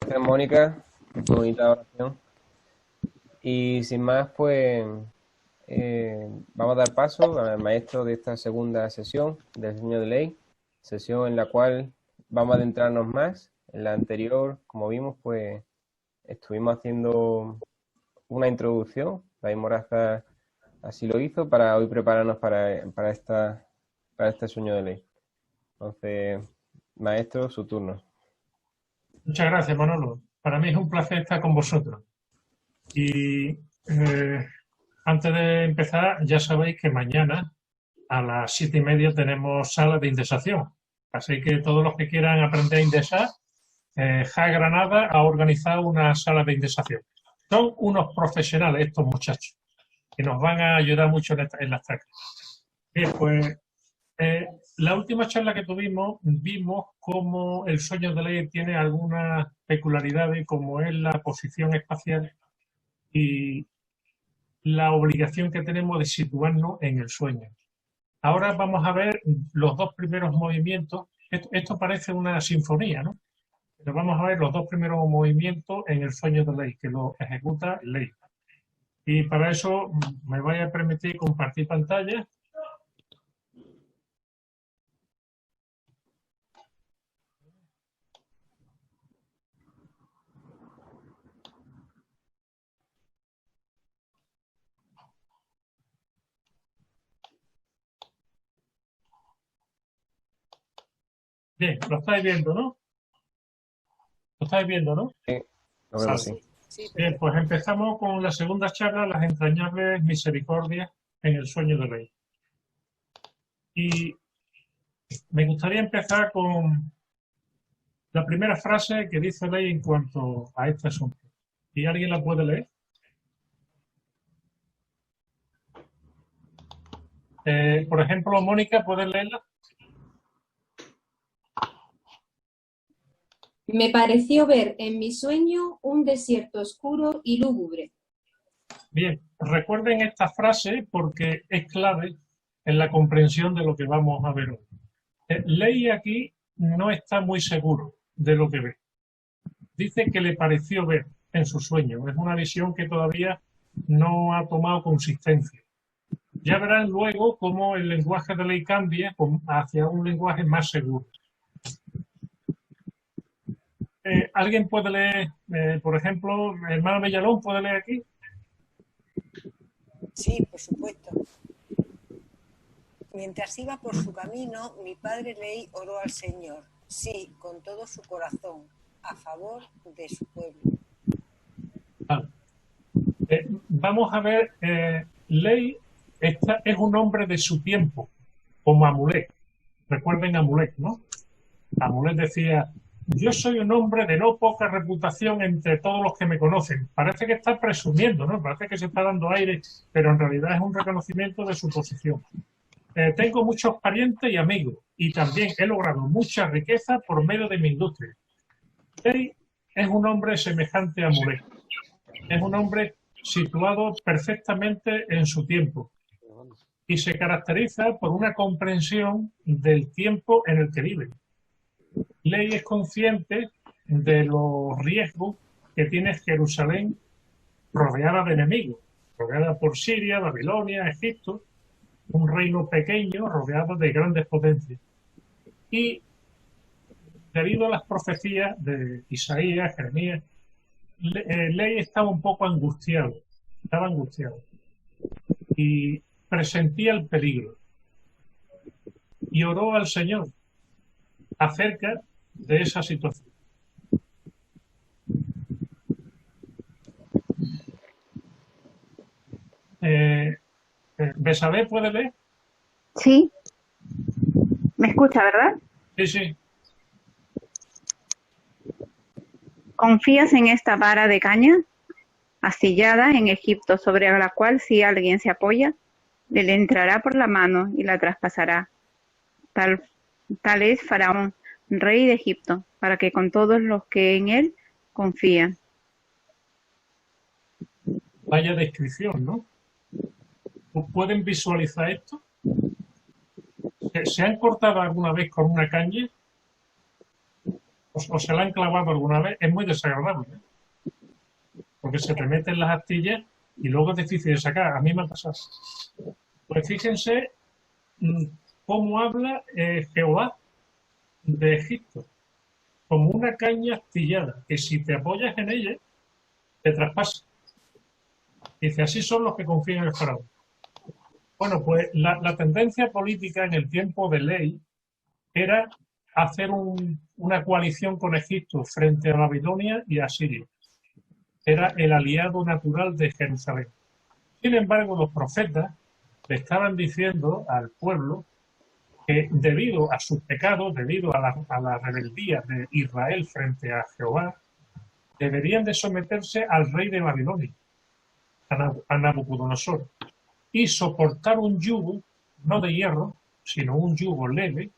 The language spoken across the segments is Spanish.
gracias, Mónica, por tu bonita oración. Y sin más, pues vamos a dar paso al maestro de esta segunda sesión del Señor de Ley, sesión en la cual vamos a adentrarnos más. En la anterior, como vimos, pues estuvimos haciendo una introducción. David Moraza así lo hizo para hoy prepararnos para este sueño de ley. Entonces, maestro, su turno. Muchas gracias, Manolo. Para mí es un placer estar con vosotros. Y antes de empezar, ya sabéis que mañana a las 7:30 tenemos sala de indexación. Así que todos los que quieran aprender a indexar, JA Granada ha organizado una sala de indexación. Son unos profesionales estos muchachos que nos van a ayudar mucho en las tácticas. Bien, pues la última charla que tuvimos vimos cómo el sueño de ley tiene algunas peculiaridades, como es la posición espacial y la obligación que tenemos de situarnos en el sueño. Ahora vamos a ver los dos primeros movimientos. Esto parece una sinfonía, ¿no? Pero vamos a ver los dos primeros movimientos en el sueño de ley, que lo ejecuta ley. Y para eso me voy a permitir compartir pantalla. Bien, lo estáis viendo, ¿no? Lo estáis viendo, ¿no? Sí, lo vemos, sí. Bien, pues empezamos con la segunda charla, las entrañables misericordias en el sueño de ley. Y me gustaría empezar con la primera frase que dice ley en cuanto a este asunto. ¿Y alguien la puede leer? Por ejemplo, Mónica, ¿puedes leerla? Me pareció ver en mi sueño un desierto oscuro y lúgubre. Bien, recuerden esta frase porque es clave en la comprensión de lo que vamos a ver hoy. Ley aquí no está muy seguro de lo que ve. Dice que le pareció ver en su sueño. Es una visión que todavía no ha tomado consistencia. Ya verán luego cómo el lenguaje de ley cambia hacia un lenguaje más seguro. ¿Alguien puede leer, por ejemplo, hermano Villalón, puede leer aquí? Sí, por supuesto. Mientras iba por su camino, mi padre Ley oró al Señor, sí, con todo su corazón, a favor de su pueblo. Vamos a ver, Ley es un hombre de su tiempo, como Amulet. Recuerden Amulet, ¿no? Amulet decía: yo soy un hombre de no poca reputación entre todos los que me conocen. Parece que está presumiendo, ¿no? Parece que se está dando aire, pero en realidad es un reconocimiento de su posición. Tengo muchos parientes y amigos, y también he logrado mucha riqueza por medio de mi industria. Ley es un hombre semejante a Amulet. Es un hombre situado perfectamente en su tiempo y se caracteriza por una comprensión del tiempo en el que vive. Ley es consciente de los riesgos que tiene Jerusalén rodeada de enemigos, rodeada por Siria, Babilonia, Egipto, un reino pequeño rodeado de grandes potencias. Y debido a las profecías de Isaías, Jeremías, Ley estaba un poco angustiado, y presentía el peligro. Y oró al Señor acerca de esa situación. ¿Besabé puede leer? Sí. ¿Me escucha, verdad? Sí, sí. ¿Confías en esta vara de caña, astillada en Egipto, sobre la cual si alguien se apoya, le entrará por la mano y la traspasará? Tal es Faraón, rey de Egipto, para que con todos los que en él confían. Vaya descripción, ¿no? ¿Pueden visualizar esto? ¿Se han cortado alguna vez con una caña? o se la han clavado alguna vez, es muy desagradable, ¿eh? Porque se te meten las astillas y luego es difícil de sacar. A mí me ha pasado. Pues fíjense cómo habla Jehová de Egipto, como una caña astillada, que si te apoyas en ella, te traspasa. Dice, así son los que confían en el faraón. Bueno, pues la tendencia política en el tiempo de Ley era hacer una coalición con Egipto frente a Babilonia y a Siria. Era el aliado natural de Jerusalén. Sin embargo, los profetas le estaban diciendo al pueblo que debido a sus pecados, debido a la rebeldía de Israel frente a Jehová, deberían de someterse al rey de Babilonia, a Nabucodonosor, y soportar un yugo, no de hierro, sino un yugo leve,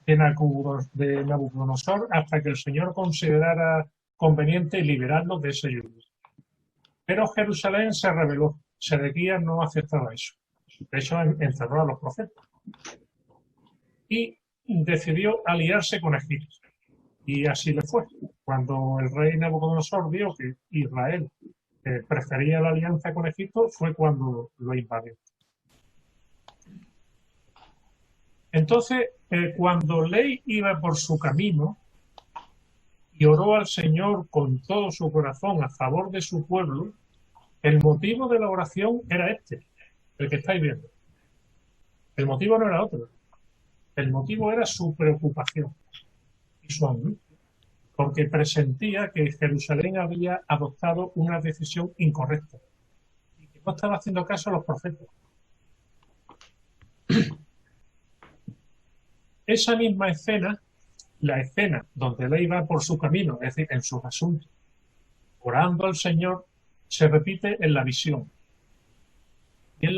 de Nabucodonosor hasta que el Señor considerara conveniente liberarlos de ese yugo. Pero Jerusalén se rebeló. Sedequías no aceptaba eso. De hecho, encerró a los profetas. Y decidió aliarse con Egipto. Y así le fue. Cuando el rey Nabucodonosor vio que Israel prefería la alianza con Egipto, fue cuando lo invadió. Entonces, cuando Ley iba por su camino y oró al Señor con todo su corazón a favor de su pueblo, el motivo de la oración era este, el que estáis viendo. El motivo no era otro. El motivo era su preocupación y su angustia, porque presentía que Jerusalén había adoptado una decisión incorrecta y que no estaba haciendo caso a los profetas. Esa misma escena, la escena donde Ley va por su camino, es decir, en sus asuntos, orando al Señor, se repite en la visión. Y es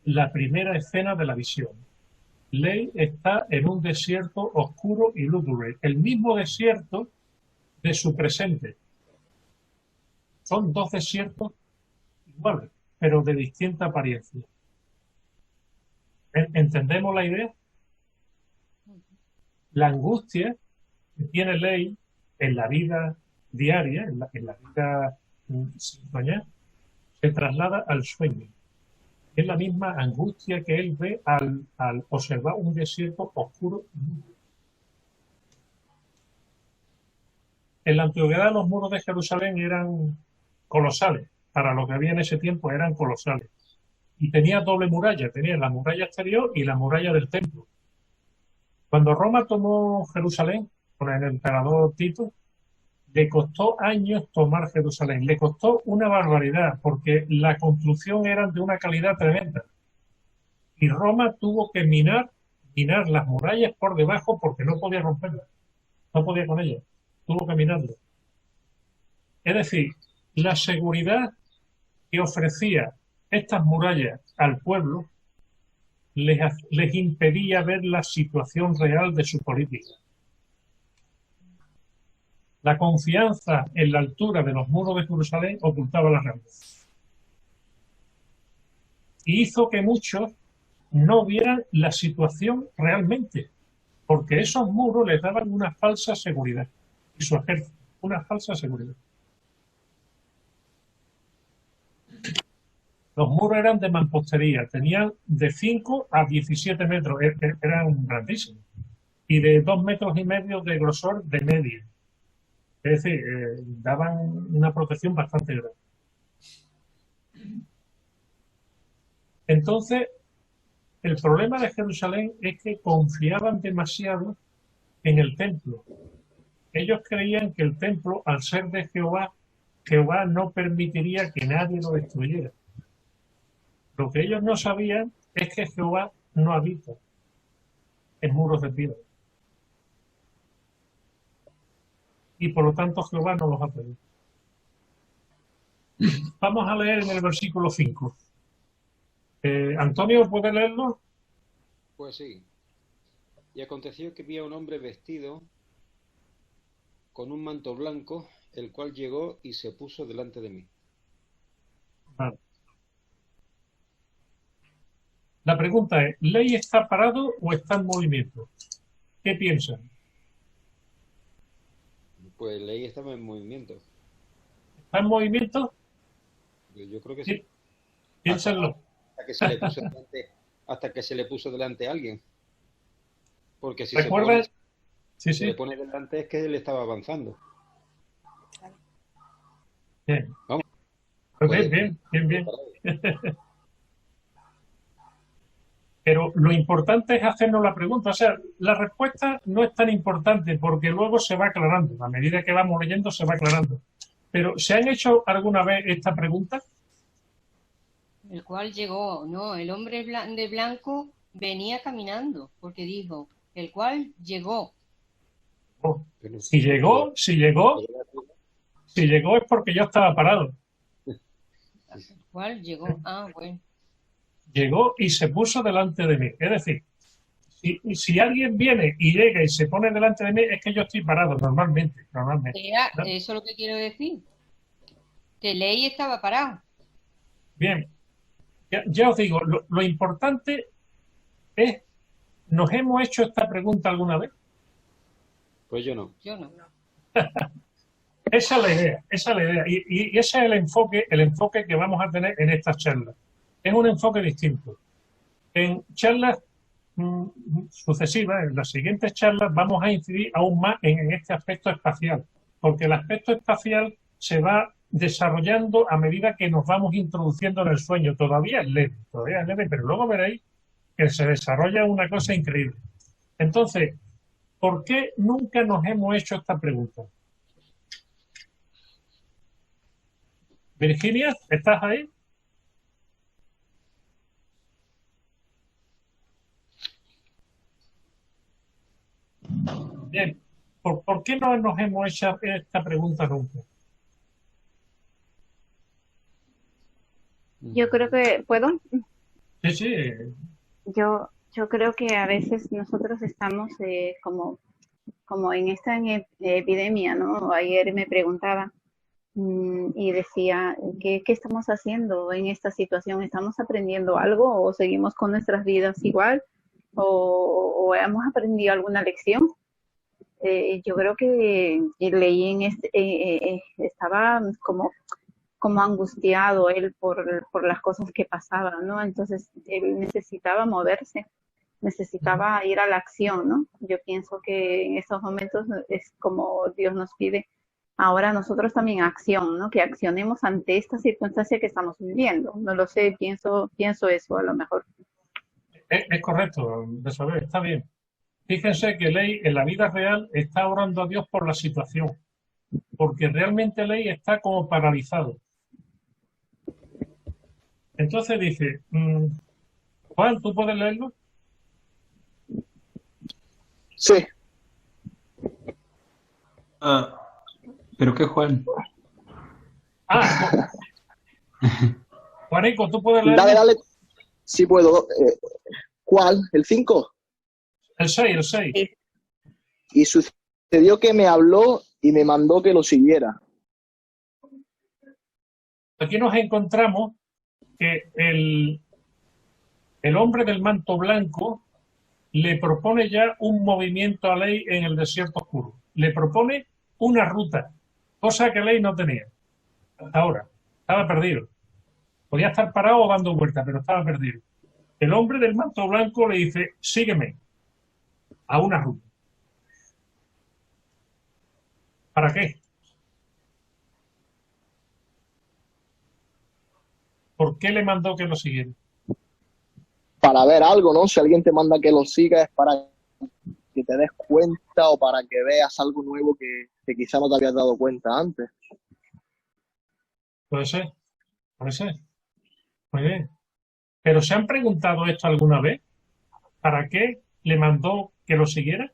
la primera escena de la visión. Ley está en un desierto oscuro y lúgubre, el mismo desierto de su presente. Son dos desiertos iguales, pero de distinta apariencia. ¿Entendemos la idea? La angustia que tiene Ley en la vida diaria, en la vida sin soñar, se traslada al sueño. Es la misma angustia que él ve al observar un desierto oscuro. En la antigüedad los muros de Jerusalén eran colosales. Para lo que había en ese tiempo eran colosales. Y tenía doble muralla. Tenía la muralla exterior y la muralla del templo. Cuando Roma tomó Jerusalén, con el emperador Tito, le costó años tomar Jerusalén. Le costó una barbaridad, porque la construcción era de una calidad tremenda. Y Roma tuvo que minar las murallas por debajo porque no podía romperlas. No podía con ellas. Tuvo que minarlas. Es decir, la seguridad que ofrecía estas murallas al pueblo les impedía ver la situación real de su política. La confianza en la altura de los muros de Jerusalén ocultaba la realidad. Y hizo que muchos no vieran la situación realmente, porque esos muros les daban una falsa seguridad. Y su ejército, una falsa seguridad. Los muros eran de mampostería, tenían de 5 a 17 metros, eran grandísimos, y de 2,5 metros de grosor de media. Es decir, daban una protección bastante grande. Entonces, el problema de Jerusalén es que confiaban demasiado en el templo. Ellos creían que el templo, al ser de Jehová, Jehová no permitiría que nadie lo destruyera. Lo que ellos no sabían es que Jehová no habita en muros de piedra. Y por lo tanto Jehová no los ha pedido. Vamos a leer en el versículo 5. Antonio, ¿puede leerlo? Pues sí. Y aconteció que vi a un hombre vestido con un manto blanco, el cual llegó y se puso delante de mí. Vale. La pregunta es, ¿Ley está parado o está en movimiento? ¿Qué piensan? Pues Ley estaba en movimiento. ¿Está en movimiento? Yo creo que Sí. sí. Piénsenlo. Hasta que se le puso delante, hasta que se le puso delante a alguien. Porque si ¿Recuerdan? Sí, se le sí. pone delante es que él estaba avanzando. Bien. Vamos. Pues Puede- bien. Pero lo importante es hacernos la pregunta. O sea, la respuesta no es tan importante porque luego se va aclarando. A medida que vamos leyendo se va aclarando. Pero ¿se han hecho alguna vez esta pregunta? El cual llegó, no, el hombre de blanco venía caminando, porque dijo, el cual llegó. Oh, si llegó es porque yo estaba parado. El cual llegó, bueno. Llegó y se puso delante de mí. Es decir, si alguien viene y llega y se pone delante de mí, es que yo estoy parado normalmente. ¿No? Eso es lo que quiero decir. Que Ley estaba parado. Bien. Ya os digo, lo importante es, ¿nos hemos hecho esta pregunta alguna vez? Pues yo no. Yo no. Esa es la idea. Y ese es el enfoque que vamos a tener en estas charlas. Es un enfoque distinto. En charlas sucesivas, en las siguientes charlas, vamos a incidir aún más en este aspecto espacial, porque el aspecto espacial se va desarrollando a medida que nos vamos introduciendo en el sueño. Todavía es leve, pero luego veréis que se desarrolla una cosa increíble. Entonces, ¿por qué nunca nos hemos hecho esta pregunta? Virginia, ¿estás ahí? Bien. ¿Por qué no nos hemos hecho esta pregunta nunca? Yo creo que, ¿puedo? Sí, sí. Yo creo que a veces nosotros estamos como en esta epidemia, ¿no? Ayer me preguntaba y decía, ¿qué estamos haciendo en esta situación? ¿Estamos aprendiendo algo o seguimos con nuestras vidas igual? ¿O hemos aprendido alguna lección? Yo creo que leí estaba como angustiado él por las cosas que pasaban, ¿no? Entonces él necesitaba moverse, necesitaba ir a la acción, ¿no? Yo pienso que en estos momentos es como Dios nos pide ahora nosotros también acción, ¿no? Que accionemos ante esta circunstancia que estamos viviendo. No lo sé, pienso eso a lo mejor. Es correcto, de saber, está bien. Fíjense que Ley en la vida real está orando a Dios por la situación, porque realmente Ley está como paralizado. Entonces dice, Juan, ¿tú puedes leerlo? Sí. ¿Pero qué Juan? Juanico, ¿tú puedes leerlo? Dale. Sí puedo. ¿Cuál? ¿El 5? El 6. Y sucedió que me habló y me mandó que lo siguiera. Aquí nos encontramos que el hombre del manto blanco le propone ya un movimiento a Ley en el desierto oscuro. Le propone una ruta, cosa que Ley no tenía hasta ahora. Estaba perdido. Podía estar parado o dando vueltas, pero estaba perdido. El hombre del manto blanco le dice, sígueme a una ruta. ¿Para qué? ¿Por qué le mandó que lo siguiera? Para ver algo, ¿no? Si alguien te manda que lo siga es para que te des cuenta o para que veas algo nuevo que quizá no te habías dado cuenta antes. Puede ser. Muy bien. ¿Pero se han preguntado esto alguna vez? ¿Para qué le mandó que lo siguiera?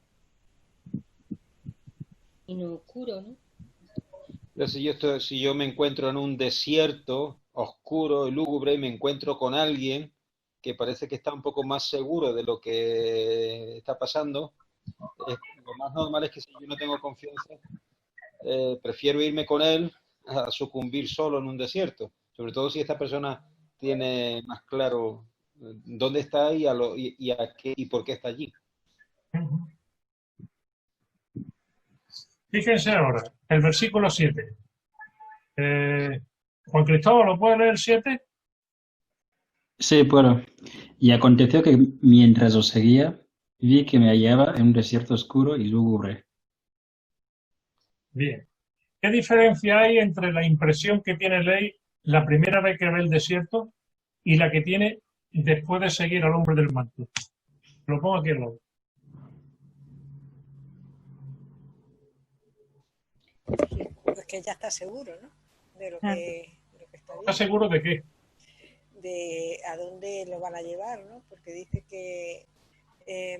Y no oscuro, ¿no? Pero si yo me encuentro en un desierto oscuro y lúgubre y me encuentro con alguien que parece que está un poco más seguro de lo que está pasando, lo más normal es que si yo no tengo confianza, prefiero irme con él a sucumbir solo en un desierto, sobre todo si esta persona tiene más claro dónde está y a qué y por qué está allí. Fíjense ahora, el versículo 7. Juan Cristóbal, ¿lo puede leer el 7? Sí, bueno. Y aconteció que mientras os seguía, vi que me hallaba en un desierto oscuro y lúgubre. Bien. ¿Qué diferencia hay entre la impresión que tiene Ley la primera vez que ve el desierto y la que tiene después de seguir al hombre del manto? Lo pongo aquí al lado. Pues que ya está seguro, ¿no? De lo que está ¿Estás seguro de qué? De a dónde lo van a llevar, ¿no? Porque dice que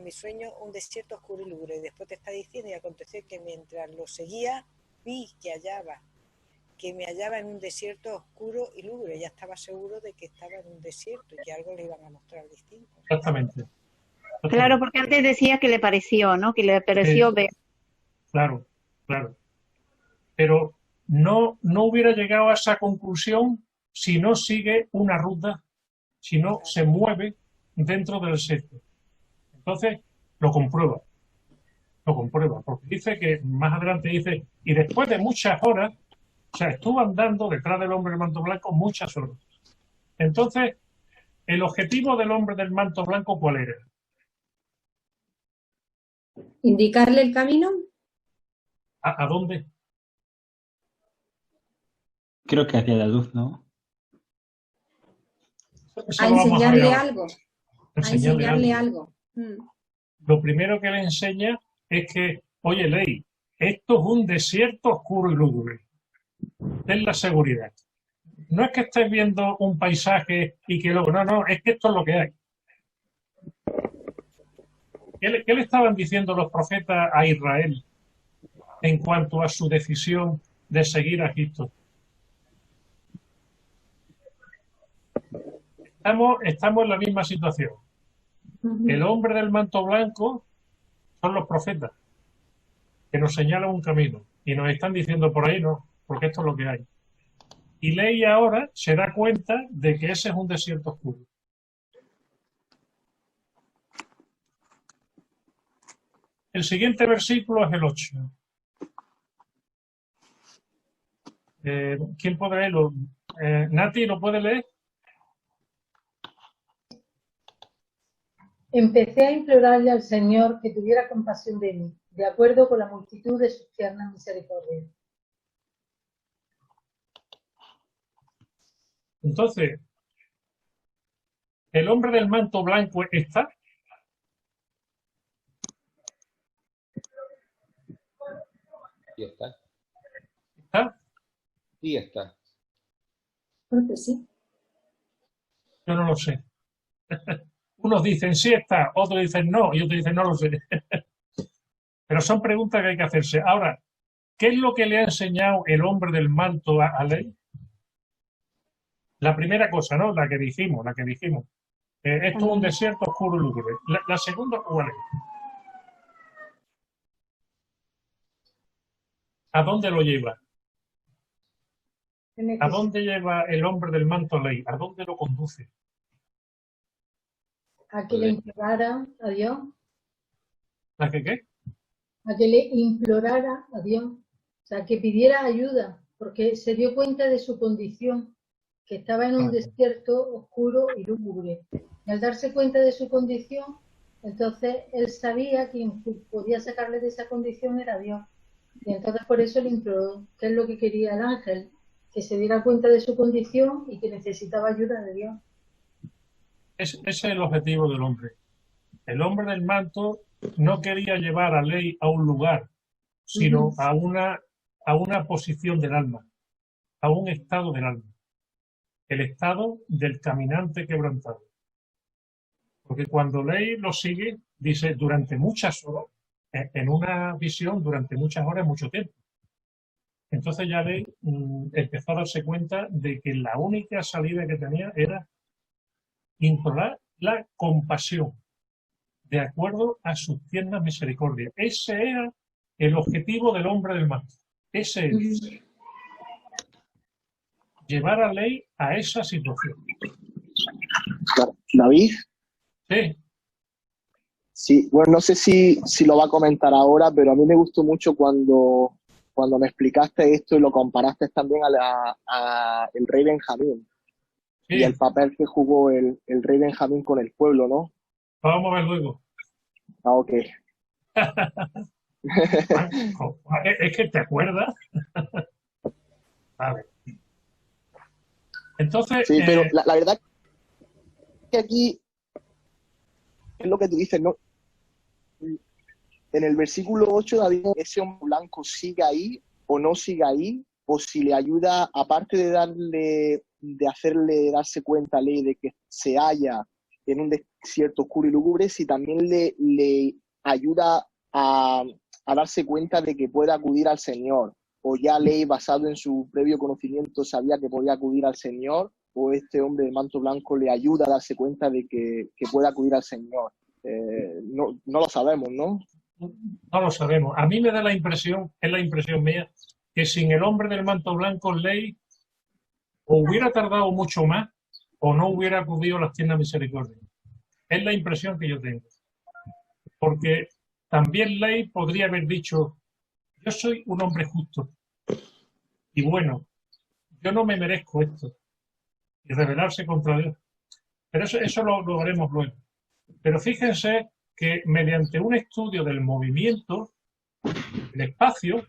mi sueño, un desierto oscuro y lúgubre. Y después te está diciendo, y aconteció que mientras lo seguía, vi que me hallaba en un desierto oscuro y lúgubre. Ya estaba seguro de que estaba en un desierto y que algo le iban a mostrar distinto. Exactamente. Claro, porque antes decía que le pareció, ¿no? Que le pareció ver. Claro, claro. Pero no hubiera llegado a esa conclusión si no sigue una ruta, si no se mueve dentro del sector. Entonces, lo comprueba, porque dice que más adelante dice, y después de muchas horas, o sea, estuvo andando detrás del hombre del manto blanco muchas horas. Entonces, el objetivo del hombre del manto blanco, ¿cuál era? ¿Indicarle el camino? ¿A dónde? Creo que hacia la luz, ¿no? Eso A lo vamos enseñarle ver ahora. algo. A Enseñarle enseñarle algo. algo. Lo primero que le enseña es que, oye, Ley, esto es un desierto oscuro y lúgubre. Ten la seguridad. No es que estés viendo un paisaje y que luego, no, es que esto es lo que hay. ¿Qué le estaban diciendo los profetas a Israel en cuanto a su decisión de seguir a Egipto? Estamos en la misma situación. El hombre del manto blanco son los profetas, que nos señalan un camino y nos están diciendo por ahí no, porque esto es lo que hay. Y Ley ahora se da cuenta de que ese es un desierto oscuro. El siguiente versículo es el 8. ¿Quién puede leerlo? Nati, ¿lo puede leer? Empecé a implorarle al Señor que tuviera compasión de mí, de acuerdo con la multitud de sus tiernas misericordias. Entonces, ¿el hombre del manto blanco está? Y está. ¿Está? Y está. Creo que sí. Yo no lo sé. Unos dicen sí está, otros dicen no, y otros dicen no lo sé. Pero son preguntas que hay que hacerse. Ahora, ¿qué es lo que le ha enseñado el hombre del manto a Ley? La primera cosa, ¿no? La que dijimos. Esto es un desierto oscuro y lúgubre. La segunda, ¿cuál es? ¿A dónde lo lleva? ¿A dónde lleva el hombre del manto Ley? ¿A dónde lo conduce? A que le implorara a Dios. ¿A que qué? A que le implorara a Dios. O sea, que pidiera ayuda, porque se dio cuenta de su condición, que estaba en un desierto oscuro y lúgubre. Y al darse cuenta de su condición, entonces él sabía que quien podía sacarle de esa condición era Dios. Y entonces por eso le imploró, que es lo que quería el ángel, que se diera cuenta de su condición y que necesitaba ayuda de Dios. Ese es el objetivo del hombre. El hombre del manto no quería llevar a Ley a un lugar, sino a una posición del alma, a un estado del alma. El estado del caminante quebrantado. Porque cuando Ley lo sigue, dice durante muchas horas, en una visión, durante muchas horas, mucho tiempo. Entonces ya Ley empezó a darse cuenta de que la única salida que tenía era implorar la compasión, de acuerdo a sus tiernas misericordias. Ese era el objetivo del hombre del manto. Ese es. Llevar a Ley a esa situación. David. Sí. Sí, bueno, no sé si lo va a comentar ahora, pero a mí me gustó mucho cuando cuando me explicaste esto y lo comparaste también a el rey Benjamín y Sí, el papel que jugó el rey Benjamín con el pueblo, ¿no? vamos a ver luego. Ah, ok. Es que te acuerdas. Vale. Entonces, Sí, pero la verdad que aquí es lo que tú dices, ¿no? En el versículo 8, David, ese hombre blanco sigue ahí o no sigue ahí, o si le ayuda, aparte de hacerle darse cuenta a Ley de que se halla en un desierto oscuro y lúgubre, si también le ayuda a darse cuenta de que puede acudir al Señor, o ya Ley, basado en su previo conocimiento, sabía que podía acudir al Señor, o este hombre de manto blanco le ayuda a darse cuenta de que puede acudir al Señor. No lo sabemos, ¿no? no lo sabemos. A mí me da la impresión, es la impresión mía, que sin el hombre del manto blanco, Ley o hubiera tardado mucho más o no hubiera acudido a las tiendas de misericordia. Es la impresión que yo tengo. Porque también Ley podría haber dicho, yo soy un hombre justo y bueno, yo no me merezco esto, y rebelarse contra Dios. Pero eso lo haremos luego. Pero fíjense que mediante un estudio del movimiento, del espacio,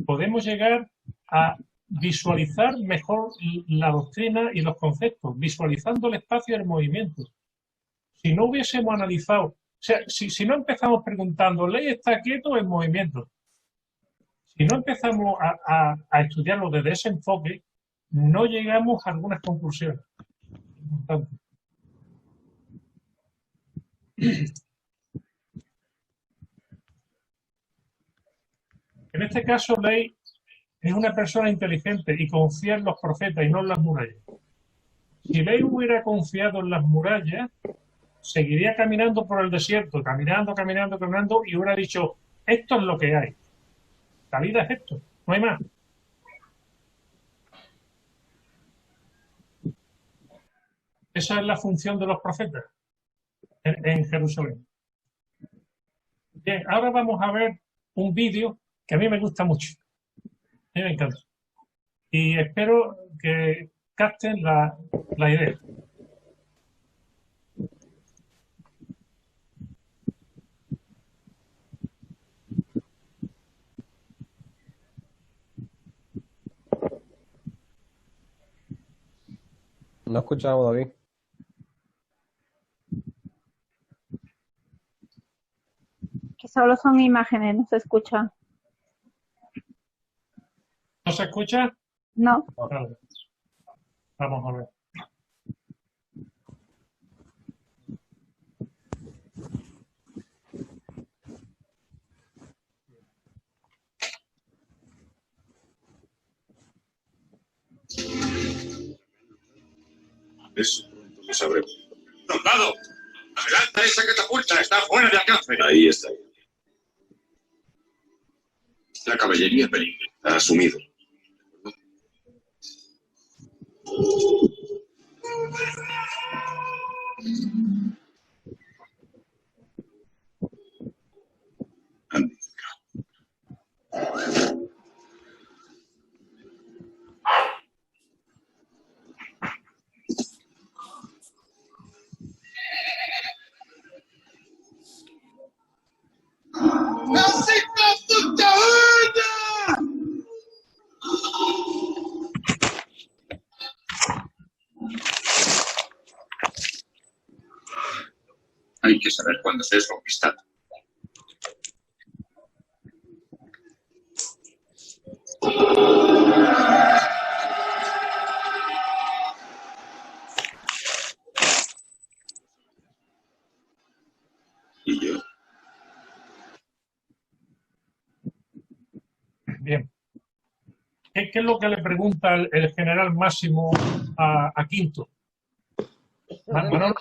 podemos llegar a visualizar mejor la doctrina y los conceptos, visualizando el espacio y el movimiento. Si no hubiésemos analizado, o sea, si no empezamos preguntando, ¿Ley está quieto o en movimiento? Si no empezamos a estudiarlo desde ese enfoque, no llegamos a algunas conclusiones importantes. En este caso, Ley es una persona inteligente y confía en los profetas y no en las murallas. Si Ley hubiera confiado en las murallas, seguiría caminando por el desierto, caminando, y hubiera dicho, esto es lo que hay. La vida es esto, no hay más. Esa es la función de los profetas en Jerusalén. Bien, ahora vamos a ver un vídeo que a mí me gusta mucho. A mí me encanta. Y espero que capten la idea. No escuchamos, David. Que solo son imágenes, no se escucha. ¿No se escucha? No. Vale. Vamos a ver. Eso pronto lo sabremos. ¡Soldado! ¡Adelanta esa catapulta! ¡Está fuera de alcance! Ahí está. La caballería peligra. Ha asumido. Hay que saber cuándo se es conquistado. ¿Y yo? Bien. ¿Qué es lo que le pregunta el general Máximo a Quinto? Manolo,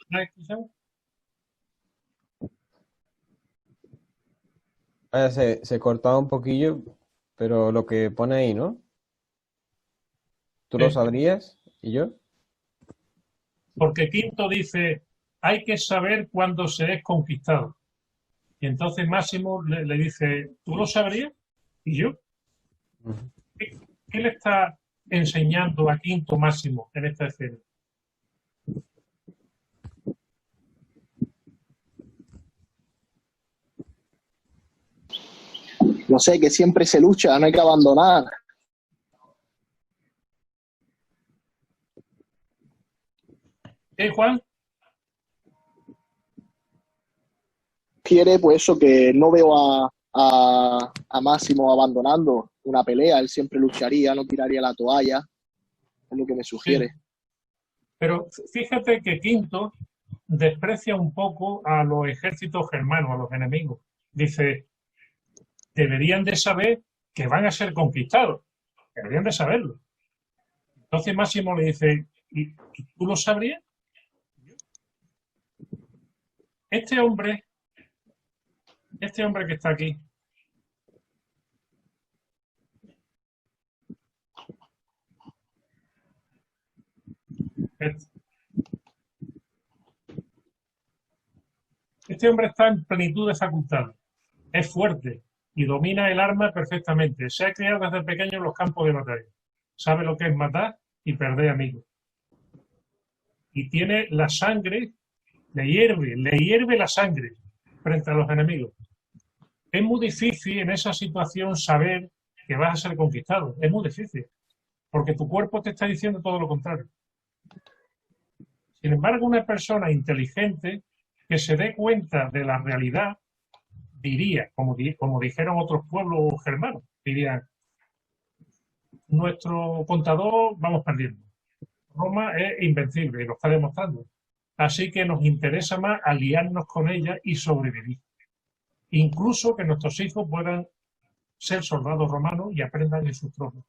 ¿la has escuchado? Se cortaba un poquillo, pero lo que pone ahí, ¿no? ¿Tú lo sabrías? ¿Y yo? Porque Quinto dice, hay que saber cuándo se es conquistado. Y entonces Máximo le dice, ¿tú lo sabrías? ¿Y yo? ¿Qué le está enseñando a Quinto Máximo en esta escena? No sé, que siempre se lucha, no hay que abandonar. Juan? Quiere, pues eso, que no veo a Máximo abandonando una pelea, él siempre lucharía, no tiraría la toalla, es lo que me sugiere. Sí. Pero fíjate que Quinto desprecia un poco a los ejércitos germanos, a los enemigos. Dice, deberían de saber que van a ser conquistados, deberían de saberlo. Entonces Máximo le dice, ¿y tú lo sabrías? Este hombre que está aquí, este hombre está en plenitud de facultades, es fuerte y domina el arma perfectamente. Se ha criado desde pequeño en los campos de batalla. Sabe lo que es matar y perder amigos. Y tiene la sangre, le hierve la sangre frente a los enemigos. Es muy difícil en esa situación saber que vas a ser conquistado. Es muy difícil, porque tu cuerpo te está diciendo todo lo contrario. Sin embargo, una persona inteligente que se dé cuenta de la realidad diría, como dijeron otros pueblos germanos, dirían, nuestro contador vamos perdiendo. Roma es invencible y lo está demostrando. Así que nos interesa más aliarnos con ella y sobrevivir. Incluso que nuestros hijos puedan ser soldados romanos y aprendan en sus tropas.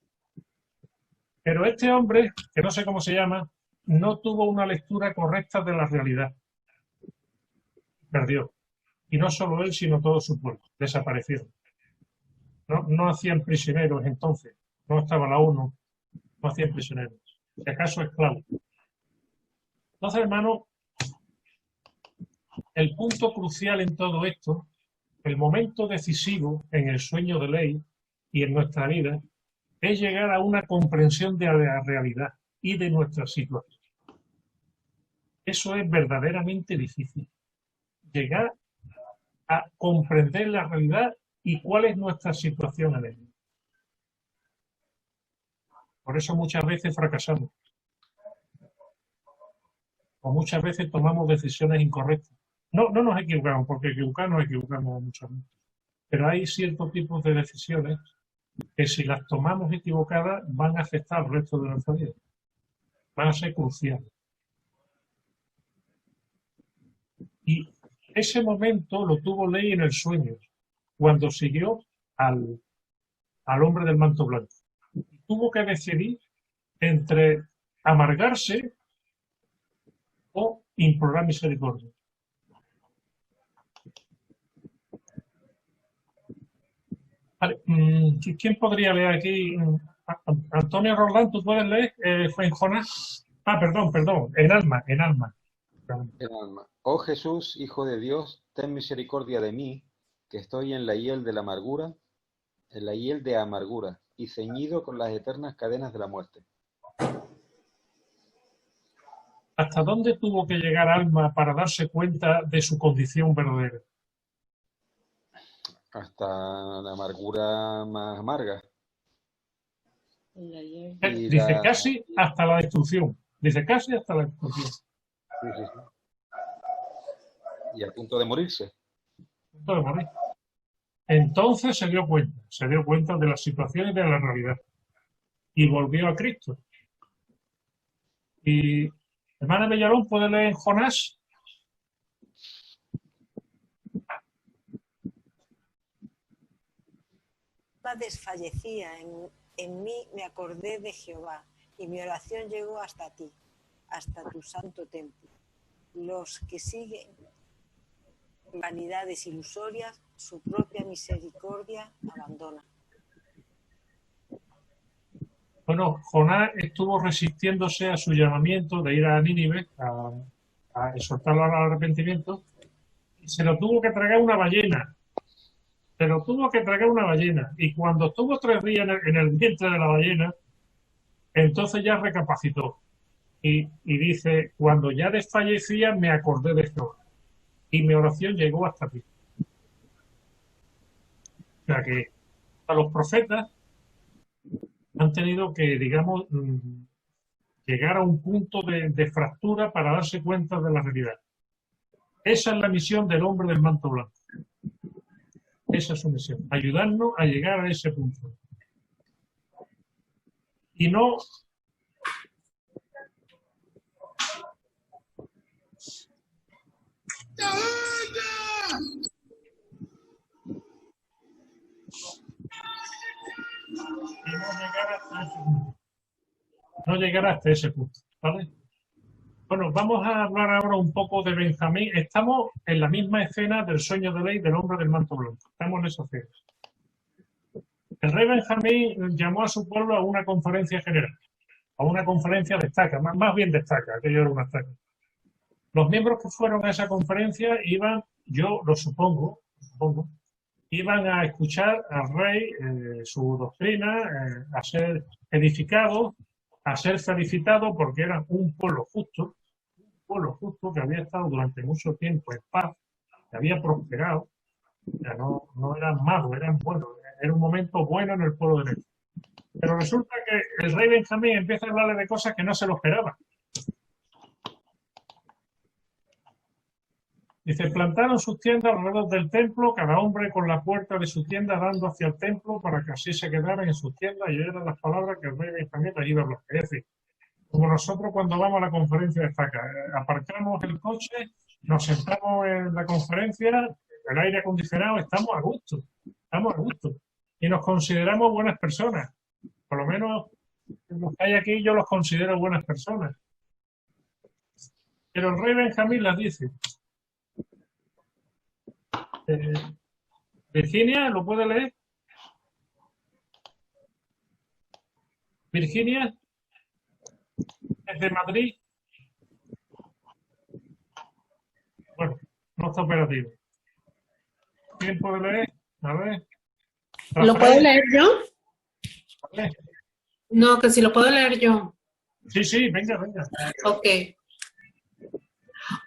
Pero este hombre, que no sé cómo se llama, no tuvo una lectura correcta de la realidad. Perdió. Y no solo él, sino todo su pueblo. Desaparecieron. No hacían prisioneros entonces. No estaba la ONU. No hacían prisioneros. Si acaso esclavos. Entonces, hermano, el punto crucial en todo esto, el momento decisivo en el sueño de ley y en nuestra vida, es llegar a una comprensión de la realidad y de nuestra situación. Eso es verdaderamente difícil. Llegar a comprender la realidad y cuál es nuestra situación en ella. Por eso muchas veces fracasamos. O muchas veces tomamos decisiones incorrectas. No nos equivocamos, porque nos equivocamos muchas veces. Pero hay ciertos tipos de decisiones que si las tomamos equivocadas van a afectar al resto de nuestra vida. Van a ser cruciales. Y ese momento lo tuvo Ley en el sueño, cuando siguió al hombre del manto blanco. Tuvo que decidir entre amargarse o implorar misericordia. Vale, ¿quién podría leer aquí? Antonio Roldán, ¿tú puedes leer? ¿Fue en Jonás? Perdón, en alma. En alma. Oh Jesús, Hijo de Dios, ten misericordia de mí, que estoy en la hiel de la amargura, en la hiel de amargura, y ceñido con las eternas cadenas de la muerte. ¿Hasta dónde tuvo que llegar Alma para darse cuenta de su condición verdadera? Hasta la amargura más amarga. Dice casi hasta la destrucción. Dice casi hasta la destrucción. Sí. Y a punto de morirse. A punto de morir. Entonces se dio cuenta de la situación y de la realidad. Y volvió a Cristo. Y hermana Bellarón, ¿puede leer en Jonás? Desfallecía en mí, me acordé de Jehová, y mi oración llegó hasta ti, hasta tu santo templo. Los que siguen vanidades ilusorias, su propia misericordia abandona. Bueno, Jonás estuvo resistiéndose a su llamamiento de ir a Nínive a exhortarlo al arrepentimiento, y se lo tuvo que tragar una ballena. Se lo tuvo que tragar una ballena. Y cuando estuvo 3 días en el vientre de la ballena, entonces ya recapacitó. Y dice, cuando ya desfallecía me acordé de esto. Y mi oración llegó hasta ti. O sea que a los profetas han tenido que, digamos, llegar a un punto de fractura para darse cuenta de la realidad. Esa es la misión del hombre del manto blanco. Esa es su misión, ayudarnos a llegar a ese punto. Y no... no llegar hasta ese punto, ¿vale? Bueno, vamos a hablar ahora un poco de Benjamín. Estamos en la misma escena del sueño de ley del hombre del manto blanco. Estamos en esa escena. El rey Benjamín llamó a su pueblo a una conferencia general, a una conferencia de estaca, más bien de estaca, aquello era una estaca. Los miembros que fueron a esa conferencia iban, yo lo supongo, iban a escuchar al rey su doctrina, a ser edificados, a ser felicitados porque eran un pueblo justo que había estado durante mucho tiempo en paz, que había prosperado, ya no eran malos, eran buenos, era un momento bueno en el pueblo de Dios. Pero resulta que el rey Benjamín empieza a hablarle de cosas que no se lo esperaba. Dice, plantaron sus tiendas alrededor del templo, cada hombre con la puerta de su tienda dando hacia el templo para que así se quedaran en sus tiendas, y eran las palabras que el rey Benjamín les iba a hablar. Es decir, como nosotros cuando vamos a la conferencia de estaca, aparcamos el coche, nos sentamos en la conferencia, el aire acondicionado, estamos a gusto, y nos consideramos buenas personas. Por lo menos los que hay aquí yo los considero buenas personas. Pero el rey Benjamín las dice. Virginia, ¿lo puede leer? Virginia, es de Madrid. Bueno, no está operativo. ¿Quién puede leer? A ver. ¿Lo puedo leer yo? ¿Vale? No, que si lo puedo leer yo. Sí, venga. Ok.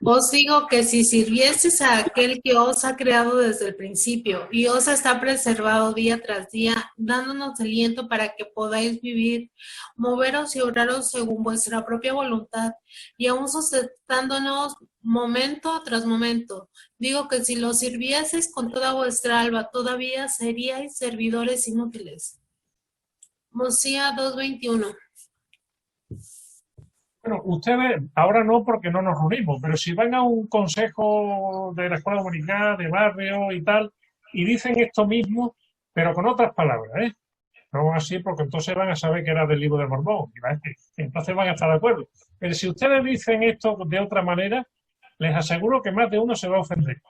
Os digo que si sirvieses a aquel que os ha creado desde el principio y os está preservado día tras día, dándonos aliento para que podáis vivir, moveros y obraros según vuestra propia voluntad, y aún sustentándonos momento tras momento, digo que si lo sirvieses con toda vuestra alma, todavía seríais servidores inútiles. Mosía 2:21. Bueno, ustedes, ahora no porque no nos reunimos, pero si van a un consejo de la escuela dominical, de barrio y tal, y dicen esto mismo, pero con otras palabras, ¿eh? No así, porque entonces van a saber que era del libro de Mormón, entonces van a estar de acuerdo. Pero si ustedes dicen esto de otra manera, les aseguro que más de uno se va a ofender.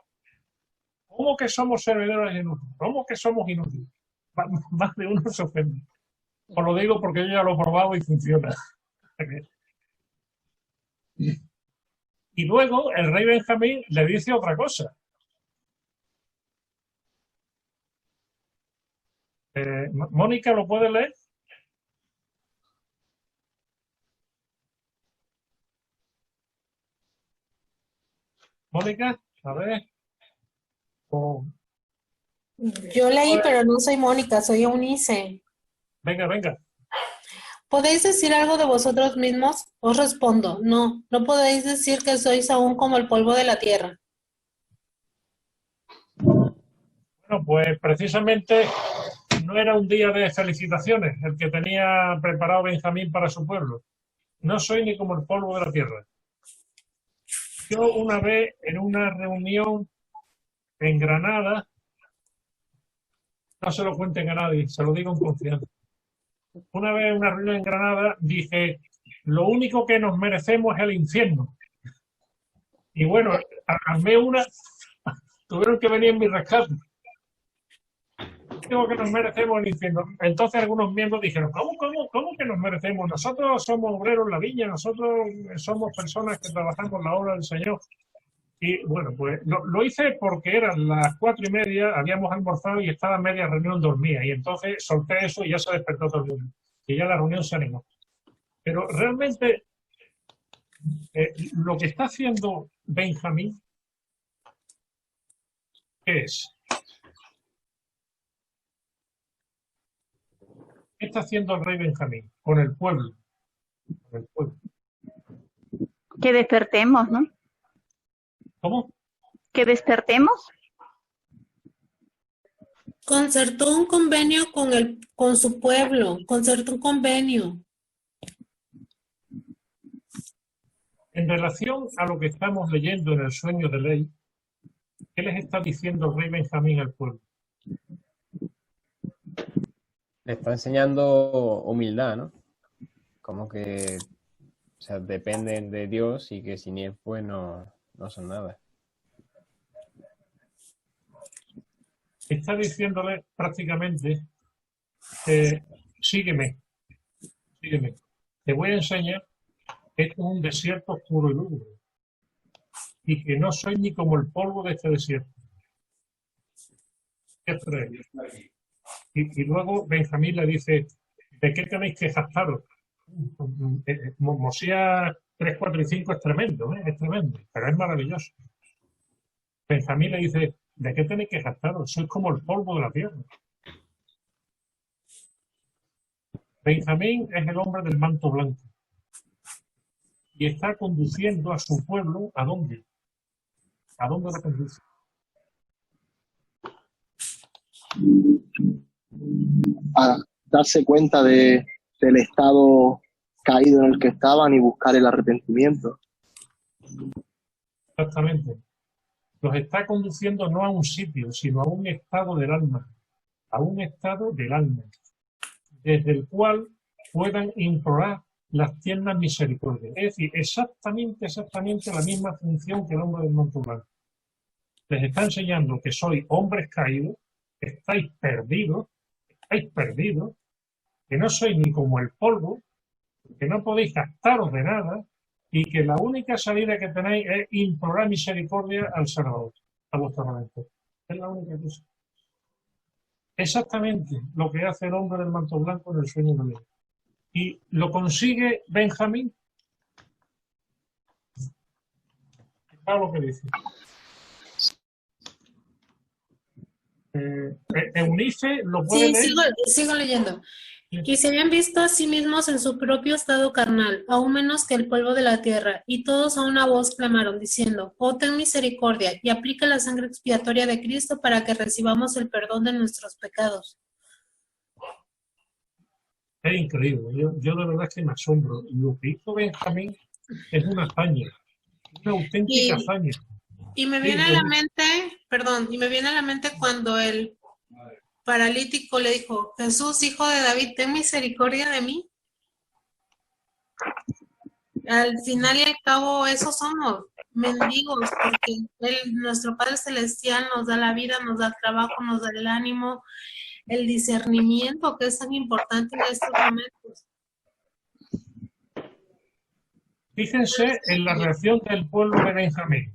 ¿Cómo que somos servidores inútiles? ¿Cómo que somos inútiles? Más de uno se ofende. Os lo digo porque yo ya lo he probado y funciona. Y luego el rey Benjamín le dice otra cosa. Mónica, ¿lo puede leer? Mónica, a ver. Yo leí, pero no soy Mónica, soy Eunice. Venga. ¿Podéis decir algo de vosotros mismos? Os respondo, no podéis decir que sois aún como el polvo de la tierra. Bueno, pues precisamente no era un día de felicitaciones el que tenía preparado Benjamín para su pueblo. No soy ni como el polvo de la tierra. Yo una vez en una reunión en Granada, no se lo cuenten a nadie, se lo digo en confianza. Una vez en una reunión en Granada dije, lo único que nos merecemos es el infierno. Y bueno, armé una, tuvieron que venir en mi rescate. Lo único que nos merecemos es el infierno. Entonces algunos miembros dijeron, ¿cómo que nos merecemos? Nosotros somos obreros en la viña, nosotros somos personas que trabajamos la obra del Señor. Y bueno, pues lo hice porque eran las 4:30, habíamos almorzado y estaba en media reunión dormía. Y entonces solté eso y ya se despertó todo el mundo. Y ya la reunión se animó. Pero realmente lo que está haciendo Benjamín, ¿qué es? ¿Qué está haciendo el rey Benjamín con el pueblo? Con el pueblo. Que despertemos, ¿no? ¿Cómo? Que despertemos. Concertó un convenio con su pueblo, concertó un convenio. En relación a lo que estamos leyendo en el sueño de ley, ¿qué les está diciendo el rey Benjamín al pueblo? Le está enseñando humildad, ¿no? Como que, o sea, dependen de Dios y que sin él pues no son nada. Está diciéndole prácticamente, sígueme, te voy a enseñar que es un desierto oscuro y lúgubre y que no soy ni como el polvo de este desierto. Y luego Benjamín le dice, ¿de qué tenéis que jactaros? Mosías 3, 4 y 5 es tremendo, es tremendo, pero es maravilloso. Benjamín le dice, ¿de qué tenéis que jactaros? Sois como el polvo de la tierra. Benjamín es el hombre del manto blanco y está conduciendo a su pueblo ¿a dónde? ¿A dónde lo conduce? A darse cuenta del estado caído en el que estaban y buscar el arrepentimiento. Exactamente. Los está conduciendo no a un sitio, sino a un estado del alma. A un estado del alma, desde el cual puedan implorar las tiernas misericordias. Es decir, exactamente la misma función que el hombre del manto blanco. Les está enseñando que sois hombres caídos, que estáis perdidos, que no sois ni como el polvo, que no podéis jactaros de nada y que la única salida que tenéis es implorar misericordia al Salvador, a vuestro Redentor. Es la única cosa. Exactamente lo que hace el hombre del manto blanco en el sueño de ley. Y lo consigue Benjamín. Fijaos lo que dice. Eunice, ¿lo puede leer? Sigo leyendo. Y se habían visto a sí mismos en su propio estado carnal, aún menos que el polvo de la tierra, y todos a una voz clamaron, diciendo, oh, ten misericordia, y aplica la sangre expiatoria de Cristo para que recibamos el perdón de nuestros pecados. Es increíble, yo de verdad que me asombro. Lo que hizo Benjamín es una hazaña, una auténtica hazaña. Y me viene a la mente, y me viene a la mente cuando el paralítico le dijo, Jesús, hijo de David, ten misericordia de mí. Al final y al cabo, esos somos mendigos, porque nuestro Padre Celestial nos da la vida, nos da el trabajo, nos da el ánimo, el discernimiento, que es tan importante en estos momentos. Fíjense en la reacción del pueblo de Benjamín.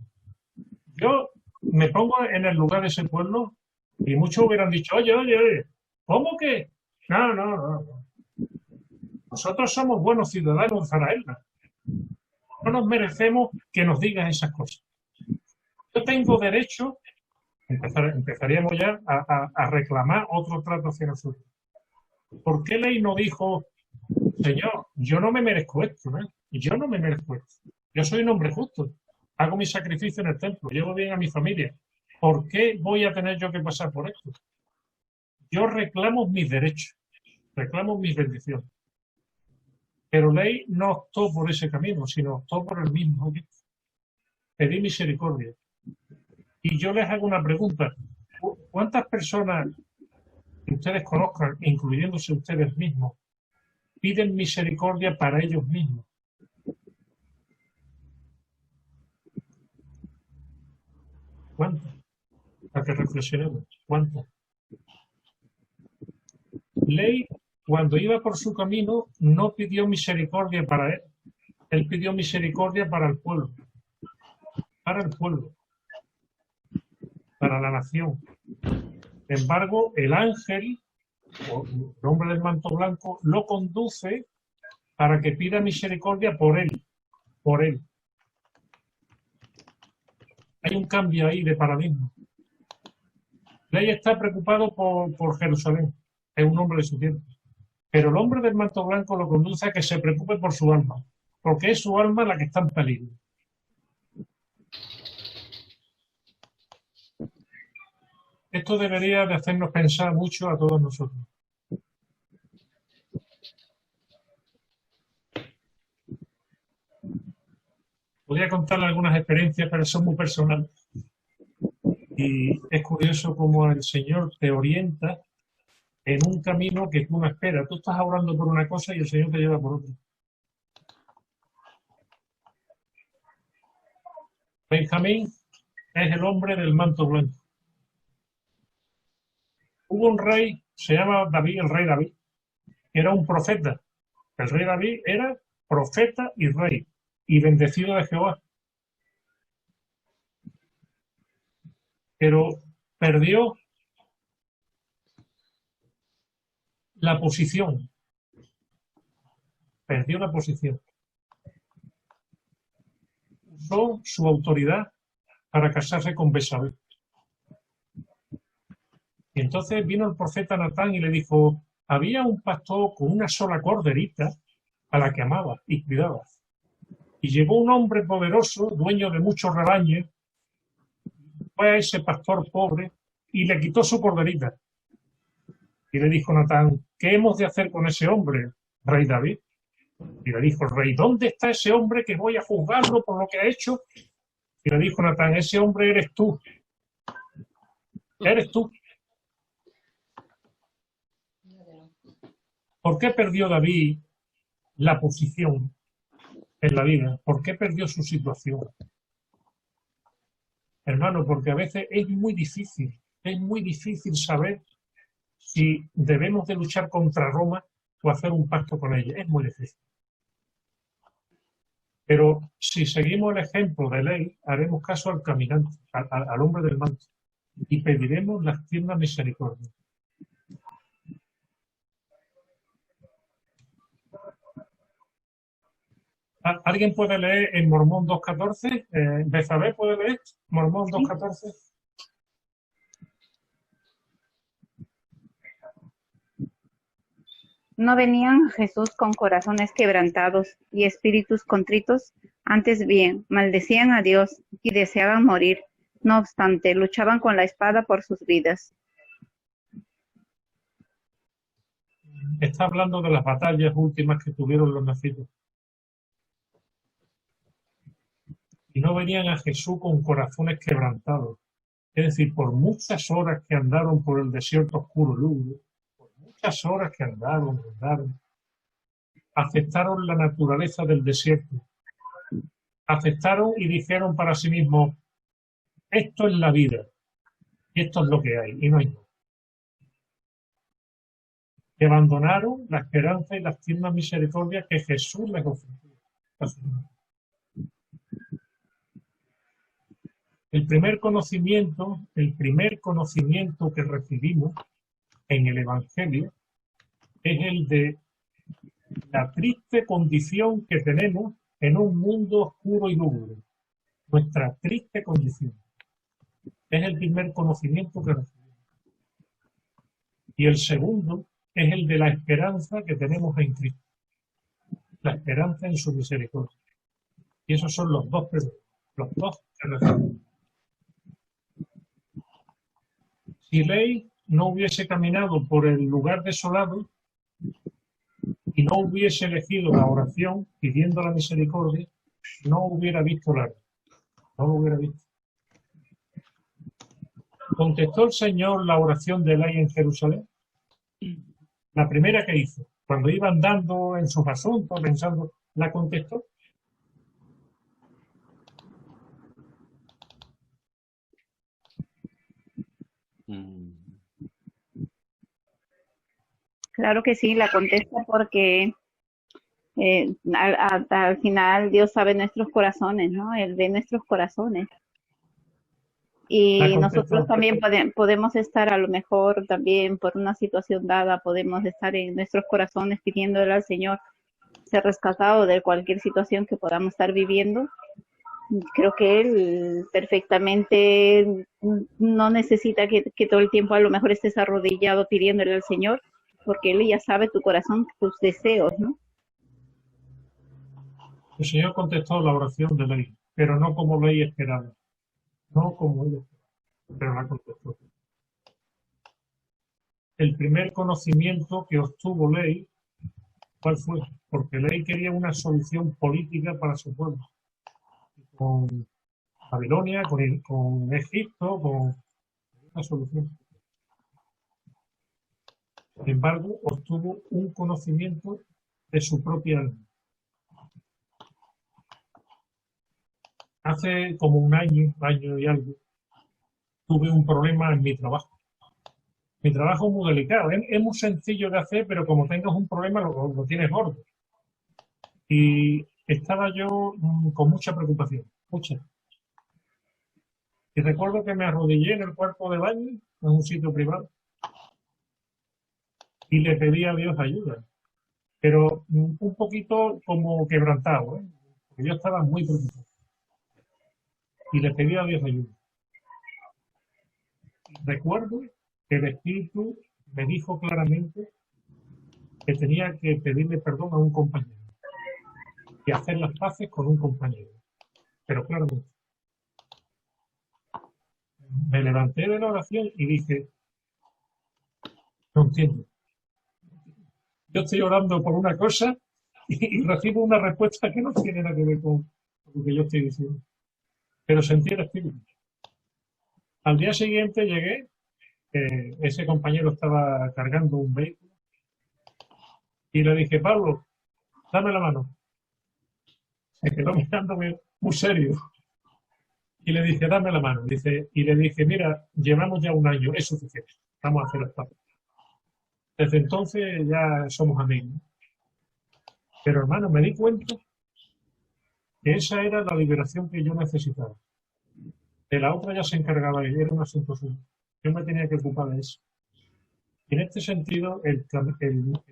Yo me pongo en el lugar de ese pueblo y muchos hubieran dicho, oye, ¿cómo que? No. Nosotros somos buenos ciudadanos de Zaraela. No nos merecemos que nos digan esas cosas. Yo tengo derecho, empezaríamos ya a reclamar otro trato hacia nosotros. ¿Por qué ley no dijo, Señor, yo no me merezco esto, ¿eh? Yo no me merezco esto. Yo soy un hombre justo. Hago mi sacrificio en el templo, llevo bien a mi familia. ¿Por qué voy a tener yo que pasar por esto? Yo reclamo mis derechos, reclamo mis bendiciones. Pero ley no optó por ese camino, sino optó por el mismo. Pedí misericordia. Y yo les hago una pregunta. ¿Cuántas personas que ustedes conozcan, incluyéndose ustedes mismos, piden misericordia para ellos mismos? ¿Cuántas? Para que reflexionemos. ¿Cuántas? Ley, cuando iba por su camino, no pidió misericordia para él. Él pidió misericordia para el pueblo. para el pueblo, para la nación. Sin embargo, el ángel, o el hombre del manto blanco, lo conduce para que pida misericordia por él, por él. Hay un cambio ahí de paradigma. Ley está preocupado por Jerusalén, es un hombre de su tiempo. Pero el hombre del manto blanco lo conduce a que se preocupe por su alma, porque es su alma la que está en peligro. Esto debería de hacernos pensar mucho a todos nosotros. Podría contarle algunas experiencias, pero son muy personales. Y es curioso cómo el Señor te orienta en un camino que tú no esperas. Tú estás orando por una cosa y el Señor te lleva por otra. Benjamín es el hombre del manto blanco. Hubo un rey, se llama David, el rey David, que era un profeta. El rey David era profeta y rey, y bendecido de Jehová. Pero perdió la posición. Perdió la posición. Usó su autoridad para casarse con Betsabé. Y entonces vino el profeta Natán y le dijo, había un pastor con una sola corderita a la que amaba y cuidaba. Y llegó un hombre poderoso, dueño de muchos rebaños, fue a ese pastor pobre y le quitó su corderita. Y le dijo Natán, ¿qué hemos de hacer con ese hombre, rey David? Y le dijo el rey, ¿dónde está ese hombre que voy a juzgarlo por lo que ha hecho? Y le dijo Natán, ese hombre eres tú. Eres tú. ¿Por qué perdió David la posición en la vida? ¿Por qué perdió su situación? Hermano, porque a veces es muy difícil saber si debemos de luchar contra Roma o hacer un pacto con ella. Es muy difícil. Pero si seguimos el ejemplo de Ley, haremos caso al caminante, al hombre del manto, y pediremos las tiernas misericordias. ¿Alguien puede leer en Mormón 2.14? ¿Betsabé puede leer Mormón 2.14? No venían a Jesús con corazones quebrantados y espíritus contritos, antes bien, maldecían a Dios y deseaban morir. No obstante, luchaban con la espada por sus vidas. Está hablando de las batallas últimas que tuvieron los nacidos. Y no venían a Jesús con corazones quebrantados. Es decir, por muchas horas que andaron por el desierto oscuro lúgubre, por muchas horas que andaron, aceptaron la naturaleza del desierto. Aceptaron y dijeron para sí mismos, esto es la vida, y esto es lo que hay, y no hay más. Y abandonaron la esperanza y las tiernas misericordias que Jesús les ofreció. El primer conocimiento que recibimos en el Evangelio es el de la triste condición que tenemos en un mundo oscuro y lúgubre. Nuestra triste condición. Es el primer conocimiento que recibimos. Y el segundo es el de la esperanza que tenemos en Cristo. La esperanza en su misericordia. Y esos son los dos primeros. Los dos que recibimos. Si Ley no hubiese caminado por el lugar desolado y no hubiese elegido la oración pidiendo la misericordia, no hubiera visto la luz. No lo hubiera visto. ¿Contestó el Señor la oración de Ley en Jerusalén? La primera que hizo, cuando iba andando en sus asuntos, pensando, ¿la contestó? Claro que sí, la contesta porque Al final Dios sabe nuestros corazones, ¿no? Él ve nuestros corazones. Y nosotros también podemos estar a lo mejor también por una situación dada, podemos estar en nuestros corazones pidiéndole al Señor ser rescatado de cualquier situación que podamos estar viviendo. Creo que Él perfectamente no necesita que todo el tiempo a lo mejor estés arrodillado pidiéndole al Señor, porque Él ya sabe tu corazón, tus deseos, ¿no? El Señor contestó la oración de Ley, pero no como Ley esperaba. No como ella esperaba, pero la contestó. El primer conocimiento que obtuvo Ley, ¿cuál fue? Porque Ley quería una solución política para su pueblo. Con Babilonia, con Egipto, con una solución. Sin embargo, obtuvo un conocimiento de su propia alma. Hace como un año y algo, tuve un problema en mi trabajo. Mi trabajo es muy delicado, es muy sencillo de hacer, pero como tengas un problema lo tienes gordo. Y estaba yo con mucha preocupación, mucha. Y recuerdo que me arrodillé en el cuarto de baño, en un sitio privado, y le pedí a Dios ayuda. Pero un poquito como quebrantado, porque yo estaba muy preocupado. Y le pedí a Dios ayuda. Recuerdo que el Espíritu me dijo claramente que tenía que pedirle perdón a un compañero y hacer las paces con un compañero. Pero claramente. Me levanté de la oración y dije, no entiendo. Yo estoy orando por una cosa y recibo una respuesta que no tiene nada que ver con lo que yo estoy diciendo. Pero sentí el Espíritu. Al día siguiente llegué, ese compañero estaba cargando un vehículo y le dije, Pablo, dame la mano. Se quedó mirándome muy serio. Y le dije, dame la mano. Y le dije, mira, llevamos ya un año, es suficiente. Vamos a hacer las paces. Desde entonces ya somos amigos. Pero hermano, me di cuenta que esa era la liberación que yo necesitaba. De la otra ya se encargaba ella, era un asunto suyo. Yo me tenía que ocupar de eso. Y en este sentido, el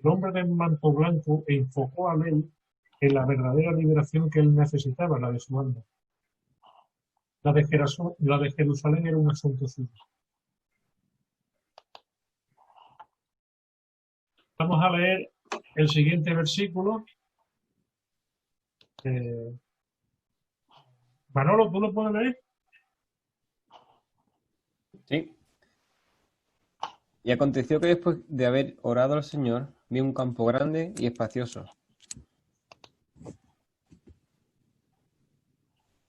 hombre del manto blanco enfocó a Ley en la verdadera liberación que él necesitaba, la de su alma. La de Jerusalén era un asunto suyo. Vamos a leer el siguiente versículo. Manolo, ¿tú lo puedes leer? Sí. Y aconteció que después de haber orado al Señor, vi un campo grande y espacioso.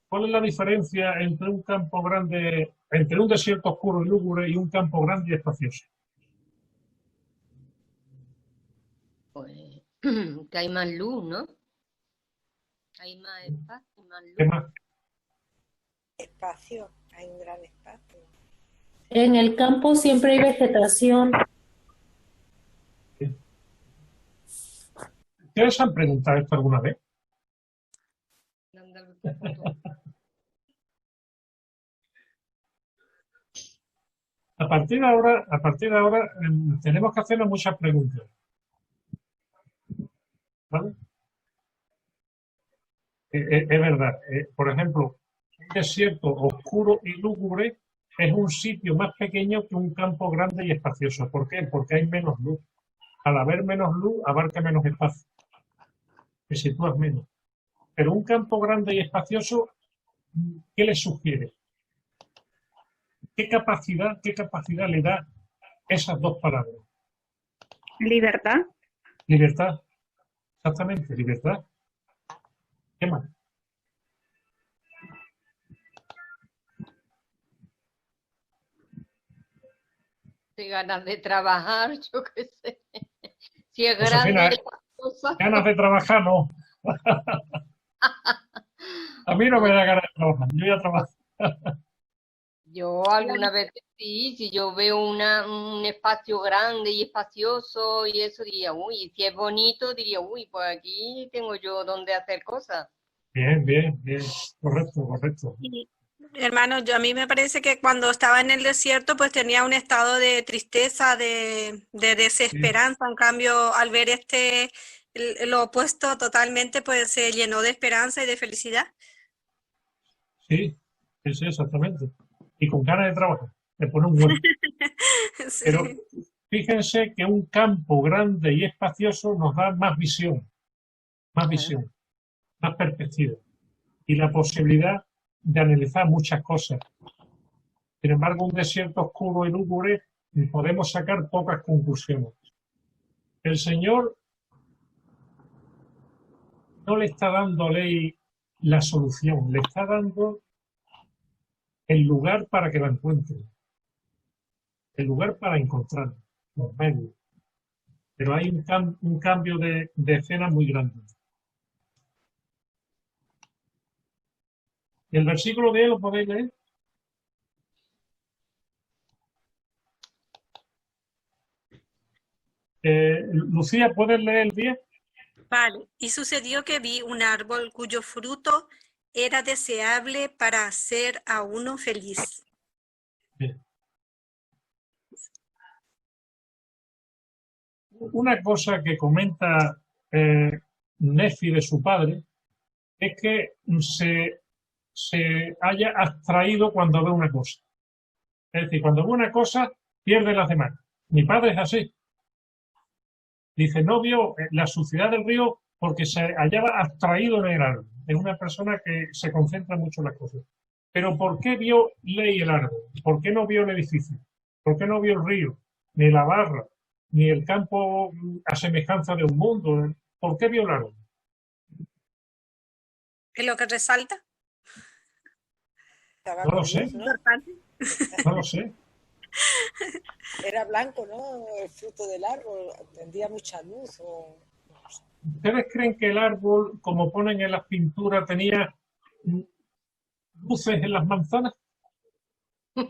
¿Cuál es la diferencia entre un campo grande, entre un desierto oscuro y lúgubre y un campo grande y espacioso? Pues que hay más luz, ¿no? Hay más espacio, más luz. ¿Qué más? Espacio, hay un gran espacio. En el campo siempre hay vegetación. ¿Ustedes han preguntado esto alguna vez? A partir de ahora tenemos que hacernos muchas preguntas. ¿Vale? Es verdad. Por ejemplo, un desierto oscuro y lúgubre es un sitio más pequeño que un campo grande y espacioso. ¿Por qué? Porque hay menos luz. Al haber menos luz, abarca menos espacio. Te sitúas menos. Pero un campo grande y espacioso, ¿qué le sugiere? ¿Qué capacidad le da esas dos palabras? Libertad. Libertad. Exactamente, libertad. ¿Qué más? De ganas de trabajar, yo qué sé. Si es Josefina, grande, ganas de trabajar, no. A mí no me da ganas de trabajar, yo ya trabajo. Yo alguna vez sí, si yo veo un espacio grande y espacioso y eso diría, uy, si es bonito, diría, uy, pues aquí tengo yo donde hacer cosas. Bien, bien, bien. Correcto, correcto. Y, hermano, a mí me parece que cuando estaba en el desierto, pues tenía un estado de tristeza, de desesperanza. En cambio, al ver lo opuesto totalmente, pues se llenó de esperanza y de felicidad. Sí, sí, exactamente. Y con ganas de trabajar, de poner un huerto. Sí. Pero fíjense que un campo grande y espacioso nos da más visión, más perspectiva y la posibilidad de analizar muchas cosas. Sin embargo, un desierto oscuro y lúgubre podemos sacar pocas conclusiones. El Señor no le está dando a Ley la solución, le está dando el lugar para que la encuentre, el lugar para encontrarla, los medios. Pero hay un cambio de escena muy grande. ¿El versículo 10 lo podéis leer? Lucía, ¿puedes leer el 10? Vale. Y sucedió que vi un árbol cuyo fruto era deseable para hacer a uno feliz. Bien. Una cosa que comenta Nefi de su padre es que se haya abstraído cuando ve una cosa. Es decir, cuando ve una cosa, pierde las demás. Mi padre es así. Dice, no vio la suciedad del río porque se hallaba abstraído en el árbol. Es una persona que se concentra mucho en las cosas. Pero ¿por qué vio Ley el árbol? ¿Por qué no vio el edificio? ¿Por qué no vio el río? Ni la barra, ni el campo a semejanza de un mundo. ¿Por qué vio el árbol? ¿Es lo que resalta? No lo sé. No lo sé. Era blanco, ¿no? El fruto del árbol. Tendría mucha luz. ¿Ustedes creen que el árbol, como ponen en las pinturas, tenía luces en las manzanas?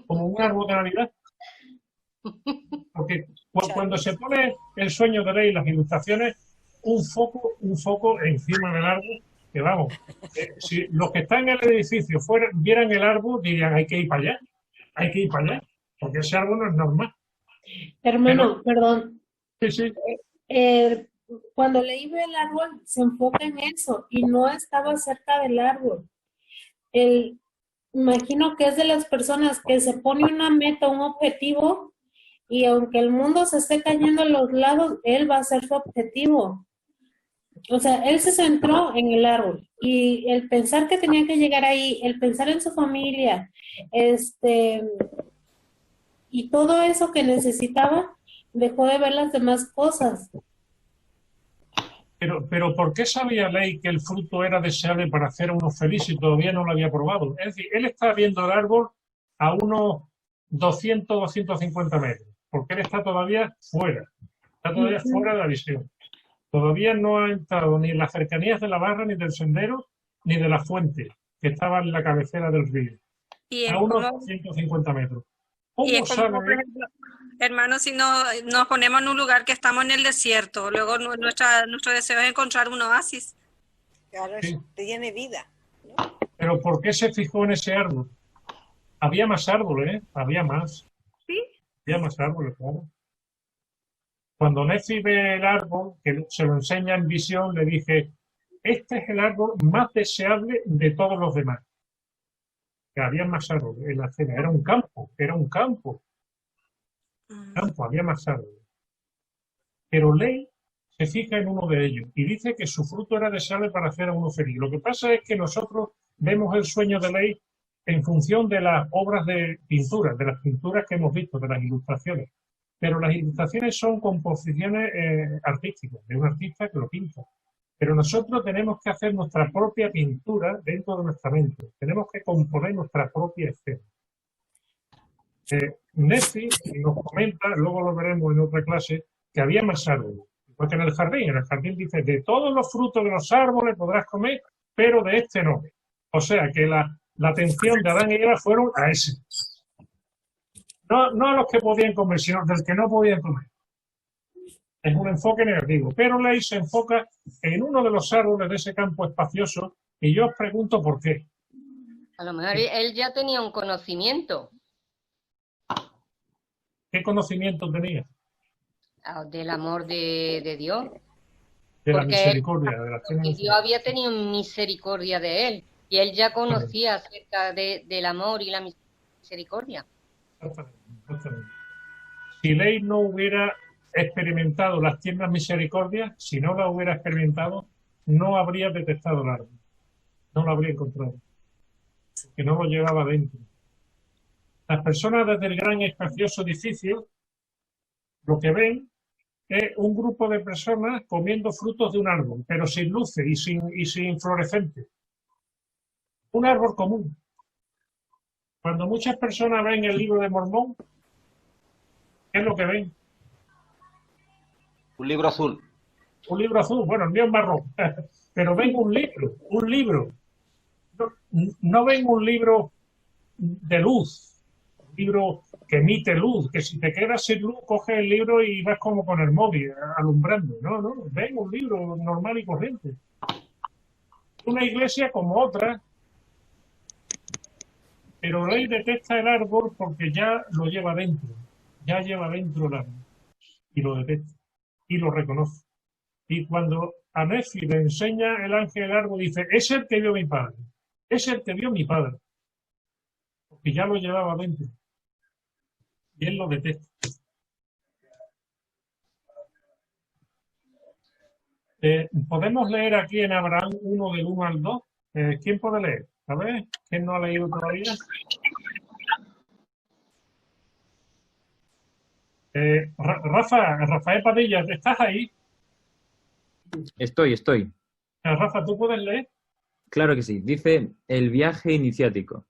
Como un árbol de Navidad. Porque cuando se pone el sueño de Ley, las ilustraciones, un foco encima del árbol, que vamos, si los que están en el edificio vieran el árbol, dirían, hay que ir para allá, porque ese árbol no es normal. Hermano, perdón. Sí, sí. Cuando Ley ve el árbol, se enfoca en eso y no estaba cerca del árbol. Imagino que es de las personas que se pone una meta, un objetivo, y aunque el mundo se esté cayendo a los lados, él va a ser su objetivo. O sea, él se centró en el árbol y el pensar que tenía que llegar ahí, el pensar en su familia, y todo eso que necesitaba, dejó de ver las demás cosas. Pero ¿por qué sabía Ley que el fruto era deseable para hacer a uno feliz y todavía no lo había probado? Es decir, él está viendo el árbol a unos 200, 250 metros, porque él está todavía fuera de la visión. Todavía no ha entrado ni en las cercanías de la barra, ni del sendero, ni de la fuente, que estaba en la cabecera del río. A unos 250 metros. Y es como, por ejemplo, hermano, si nos ponemos en un lugar que estamos en el desierto, luego nuestro deseo es encontrar un oasis. Claro, sí. Tiene vida, ¿no? Pero ¿por qué se fijó en ese árbol? Había más árboles, ¿eh? Había más. ¿Sí? Había más árboles, claro. Cuando Nefi ve el árbol, que se lo enseña en visión, le dije, este es el árbol más deseable de todos los demás. Que había más árboles en la escena. Era un campo. Había más árboles. Pero Ley se fija en uno de ellos y dice que su fruto era deseable para hacer a uno feliz. Lo que pasa es que nosotros vemos el sueño de Ley en función de las obras de pintura, de las pinturas que hemos visto, de las ilustraciones. Pero las ilustraciones son composiciones artísticas, de un artista que lo pinta. Pero nosotros tenemos que hacer nuestra propia pintura dentro de nuestra mente. Tenemos que componer nuestra propia escena. Nefi nos comenta, luego lo veremos en otra clase, que había más árboles. Porque en el jardín dice, de todos los frutos de los árboles podrás comer, pero de este no. O sea que la atención de Adán y Eva fueron a ese. No a los que podían comer, sino del que no podían comer. Es un enfoque negativo. Pero Ley se enfoca en uno de los árboles de ese campo espacioso y yo os pregunto por qué. A lo mejor él ya tenía un conocimiento ¿Qué conocimiento tenía? Del amor de Dios. De la Porque misericordia, de la porque Dios había tenido misericordia de él y él ya conocía acerca del amor y la misericordia. Exactamente. Si Ley no hubiera experimentado las tiernas misericordias, si no la hubiera experimentado, no habría detectado el árbol. No lo habría encontrado. Que no lo llevaba dentro. Las personas desde el gran y espacioso edificio lo que ven es un grupo de personas comiendo frutos de un árbol, pero sin luces y sin fluorescentes. Un árbol común. Cuando muchas personas ven el libro de Mormón, ¿qué es lo que ven? Un libro azul. Un libro azul, bueno, el mío es marrón, pero ven un libro. No ven un libro de luz, un libro que emite luz, que si te quedas sin luz, coges el libro y vas como con el móvil, alumbrando. No, ven un libro normal y corriente. Una iglesia como otra, pero Ley detecta el árbol porque ya lo lleva dentro, ya lleva dentro el árbol, y lo detecta, y lo reconoce. Y cuando a Nefi le enseña el ángel el árbol, dice, es el que vio mi padre, es el que vio mi padre, porque ya lo llevaba dentro. Y él lo detesta. ¿Podemos leer aquí en Abraham 1 del 1 al 2? ¿Quién puede leer? A ver, ¿quién no ha leído todavía? Rafael Padilla, ¿estás ahí? Estoy. Rafa, ¿tú puedes leer? Claro que sí. Dice, el viaje iniciático.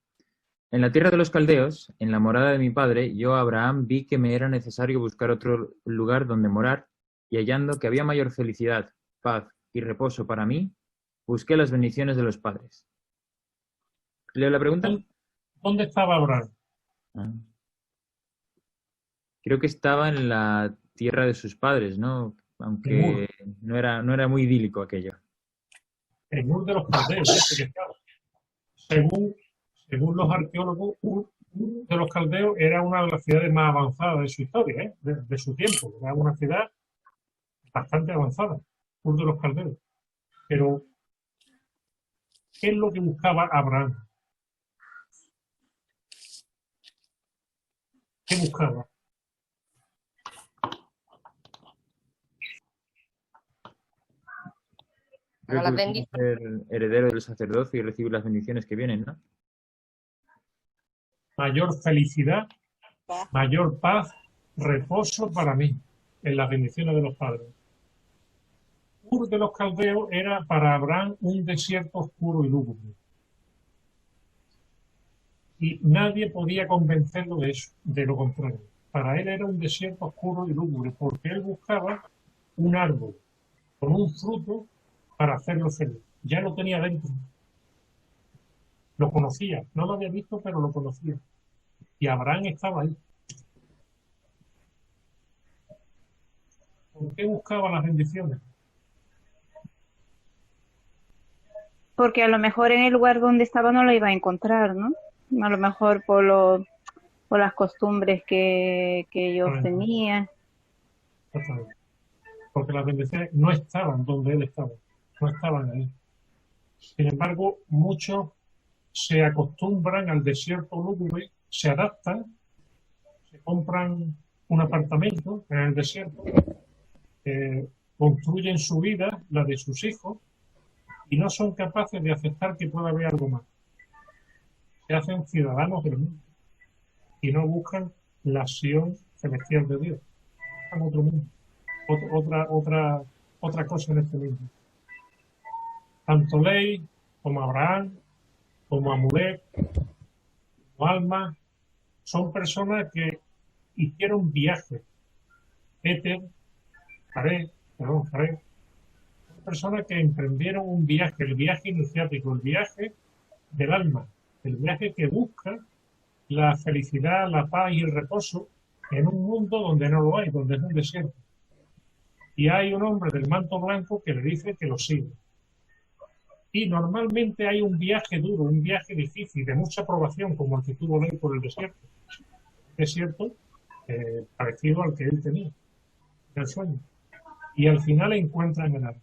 En la tierra de los caldeos, en la morada de mi padre, yo, Abraham, vi que me era necesario buscar otro lugar donde morar, y hallando que había mayor felicidad, paz y reposo para mí, busqué las bendiciones de los padres. ¿Leo la pregunta? ¿Dónde estaba Abraham? Creo que estaba en la tierra de sus padres, ¿no? Aunque no era muy idílico aquello. En Ur de los Caldeos, que estaba. Según los arqueólogos, Ur de los Caldeos era una de las ciudades más avanzadas de su historia, de su tiempo. Era una ciudad bastante avanzada, Ur de los Caldeos. Pero, ¿qué es lo que buscaba Abraham? ¿Qué buscaba? Creo que es ser heredero del sacerdocio y recibir las bendiciones que vienen, ¿no? Mayor felicidad, mayor paz, reposo para mí, en las bendiciones de los padres. Ur de los Caldeos era para Abraham un desierto oscuro y lúgubre. Y nadie podía convencerlo de eso, de lo contrario. Para él era un desierto oscuro y lúgubre, porque él buscaba un árbol con un fruto para hacerlo feliz. Ya lo tenía dentro. Lo conocía. No lo había visto, pero lo conocía. Y Abraham estaba ahí. ¿Por qué buscaba las bendiciones? Porque a lo mejor en el lugar donde estaba no lo iba a encontrar, ¿no? A lo mejor por las costumbres que ellos tenían. Porque las bendiciones no estaban donde él estaba. No estaban ahí. Sin embargo, muchos se acostumbran al desierto lúgubre, se adaptan, se compran un apartamento en el desierto, construyen su vida, la de sus hijos, y no son capaces de aceptar que pueda haber algo más. Se hacen ciudadanos del mundo y no buscan la acción celestial de Dios. Buscan otro mundo, otra cosa en este mundo. Tanto Ley como Abraham, como Amulek, como Alma, son personas que hicieron viajes. Jareb, son personas que emprendieron un viaje, el viaje iniciático, el viaje del alma, el viaje que busca la felicidad, la paz y el reposo en un mundo donde no lo hay, donde es un desierto. Y hay un hombre del manto blanco que le dice que lo siga. Y normalmente hay un viaje duro, un viaje difícil, de mucha probación, como el que tuvo Ley por el desierto. Desierto parecido al que él tenía, el sueño. Y al final encuentran el árbol.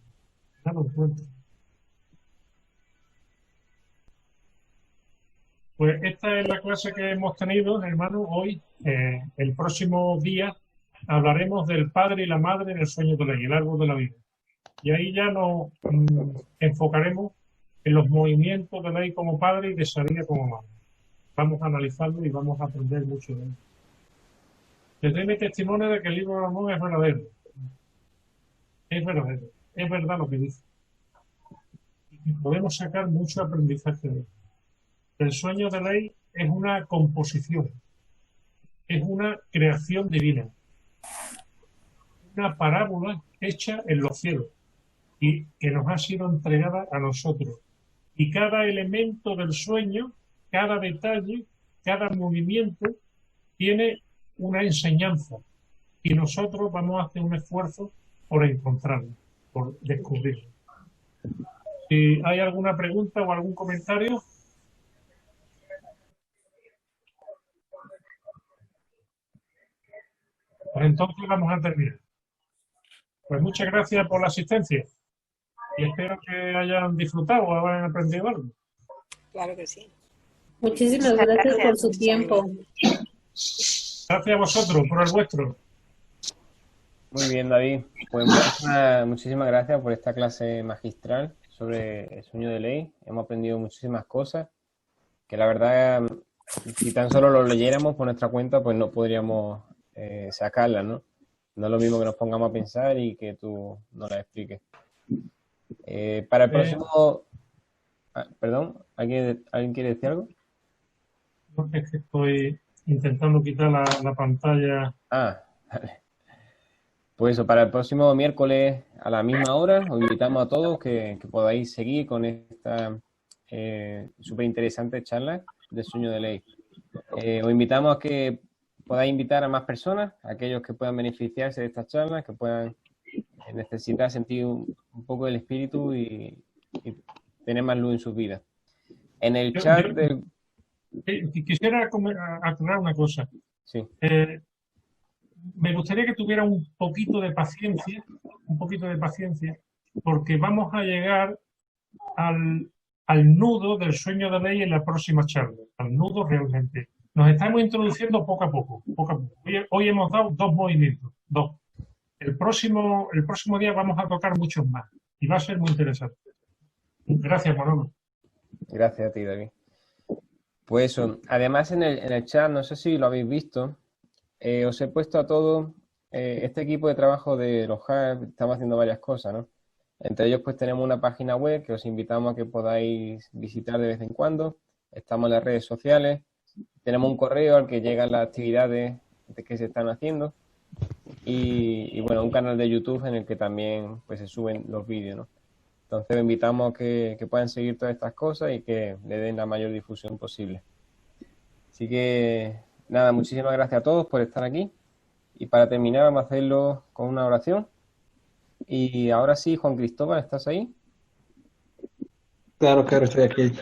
Ya lo encuentran. Pues esta es la clase que hemos tenido, hermano, hoy. El próximo día hablaremos del padre y la madre en el sueño de Ley, el árbol de la vida. Y ahí ya nos enfocaremos en los movimientos de Ley como padre y de Saría como madre. Vamos a analizarlo y vamos a aprender mucho de él. Les doy mi testimonio de que el libro de Mormón es verdadero. Es verdadero. Es verdad lo que dice. Y podemos sacar mucho aprendizaje de él. El sueño de Ley es una composición. Es una creación divina. Una parábola hecha en los cielos y que nos ha sido entregada a nosotros. Y cada elemento del sueño, cada detalle, cada movimiento tiene una enseñanza y nosotros vamos a hacer un esfuerzo por encontrarlo, por descubrirlo. Si hay alguna pregunta o algún comentario. Pues entonces vamos a terminar. Pues muchas gracias por la asistencia y espero que hayan disfrutado o hayan aprendido algo. Claro que sí. Muchísimas gracias por su tiempo. Gracias a vosotros por el vuestro. Muy bien, David. Pues muchísimas gracias por esta clase magistral sobre el sueño de Ley. Hemos aprendido muchísimas cosas que la verdad, si tan solo lo leyéramos por nuestra cuenta, pues no podríamos sacarlas, ¿no? No es lo mismo que nos pongamos a pensar y que tú nos la expliques. Para el próximo... perdón, ¿alguien quiere decir algo? No, es que estoy intentando quitar la pantalla. Ah, vale. Pues eso, para el próximo miércoles a la misma hora os invitamos a todos que podáis seguir con esta súper interesante charla del sueño de Ley. Os invitamos a que podáis invitar a más personas, a aquellos que puedan beneficiarse de estas charlas, que puedan necesitar sentir un poco el espíritu y tener más luz en sus vidas. En el chat del... Quisiera aclarar una cosa. Sí. Me gustaría que tuviera un poquito de paciencia, porque vamos a llegar al nudo del sueño de Ley en la próxima charla, al nudo realmente. Nos estamos introduciendo poco a poco. Hoy hemos dado 2 movimientos, 2. El próximo día vamos a tocar muchos más y va a ser muy interesante. Gracias, Manolo. Gracias a ti, David. Pues eso, además en el chat, no sé si lo habéis visto, os he puesto a todos este equipo de trabajo de los hubs, estamos haciendo varias cosas, ¿no? Entre ellos pues tenemos una página web que os invitamos a que podáis visitar de vez en cuando, estamos en las redes sociales, tenemos un correo al que llegan las actividades que se están haciendo y bueno, un canal de YouTube en el que también pues se suben los vídeos, ¿no? Entonces os invitamos a que puedan seguir todas estas cosas y que le den la mayor difusión posible. Así que, nada, muchísimas gracias a todos por estar aquí. Y para terminar vamos a hacerlo con una oración. Y ahora sí, Juan Cristóbal, ¿estás ahí? Claro, estoy aquí.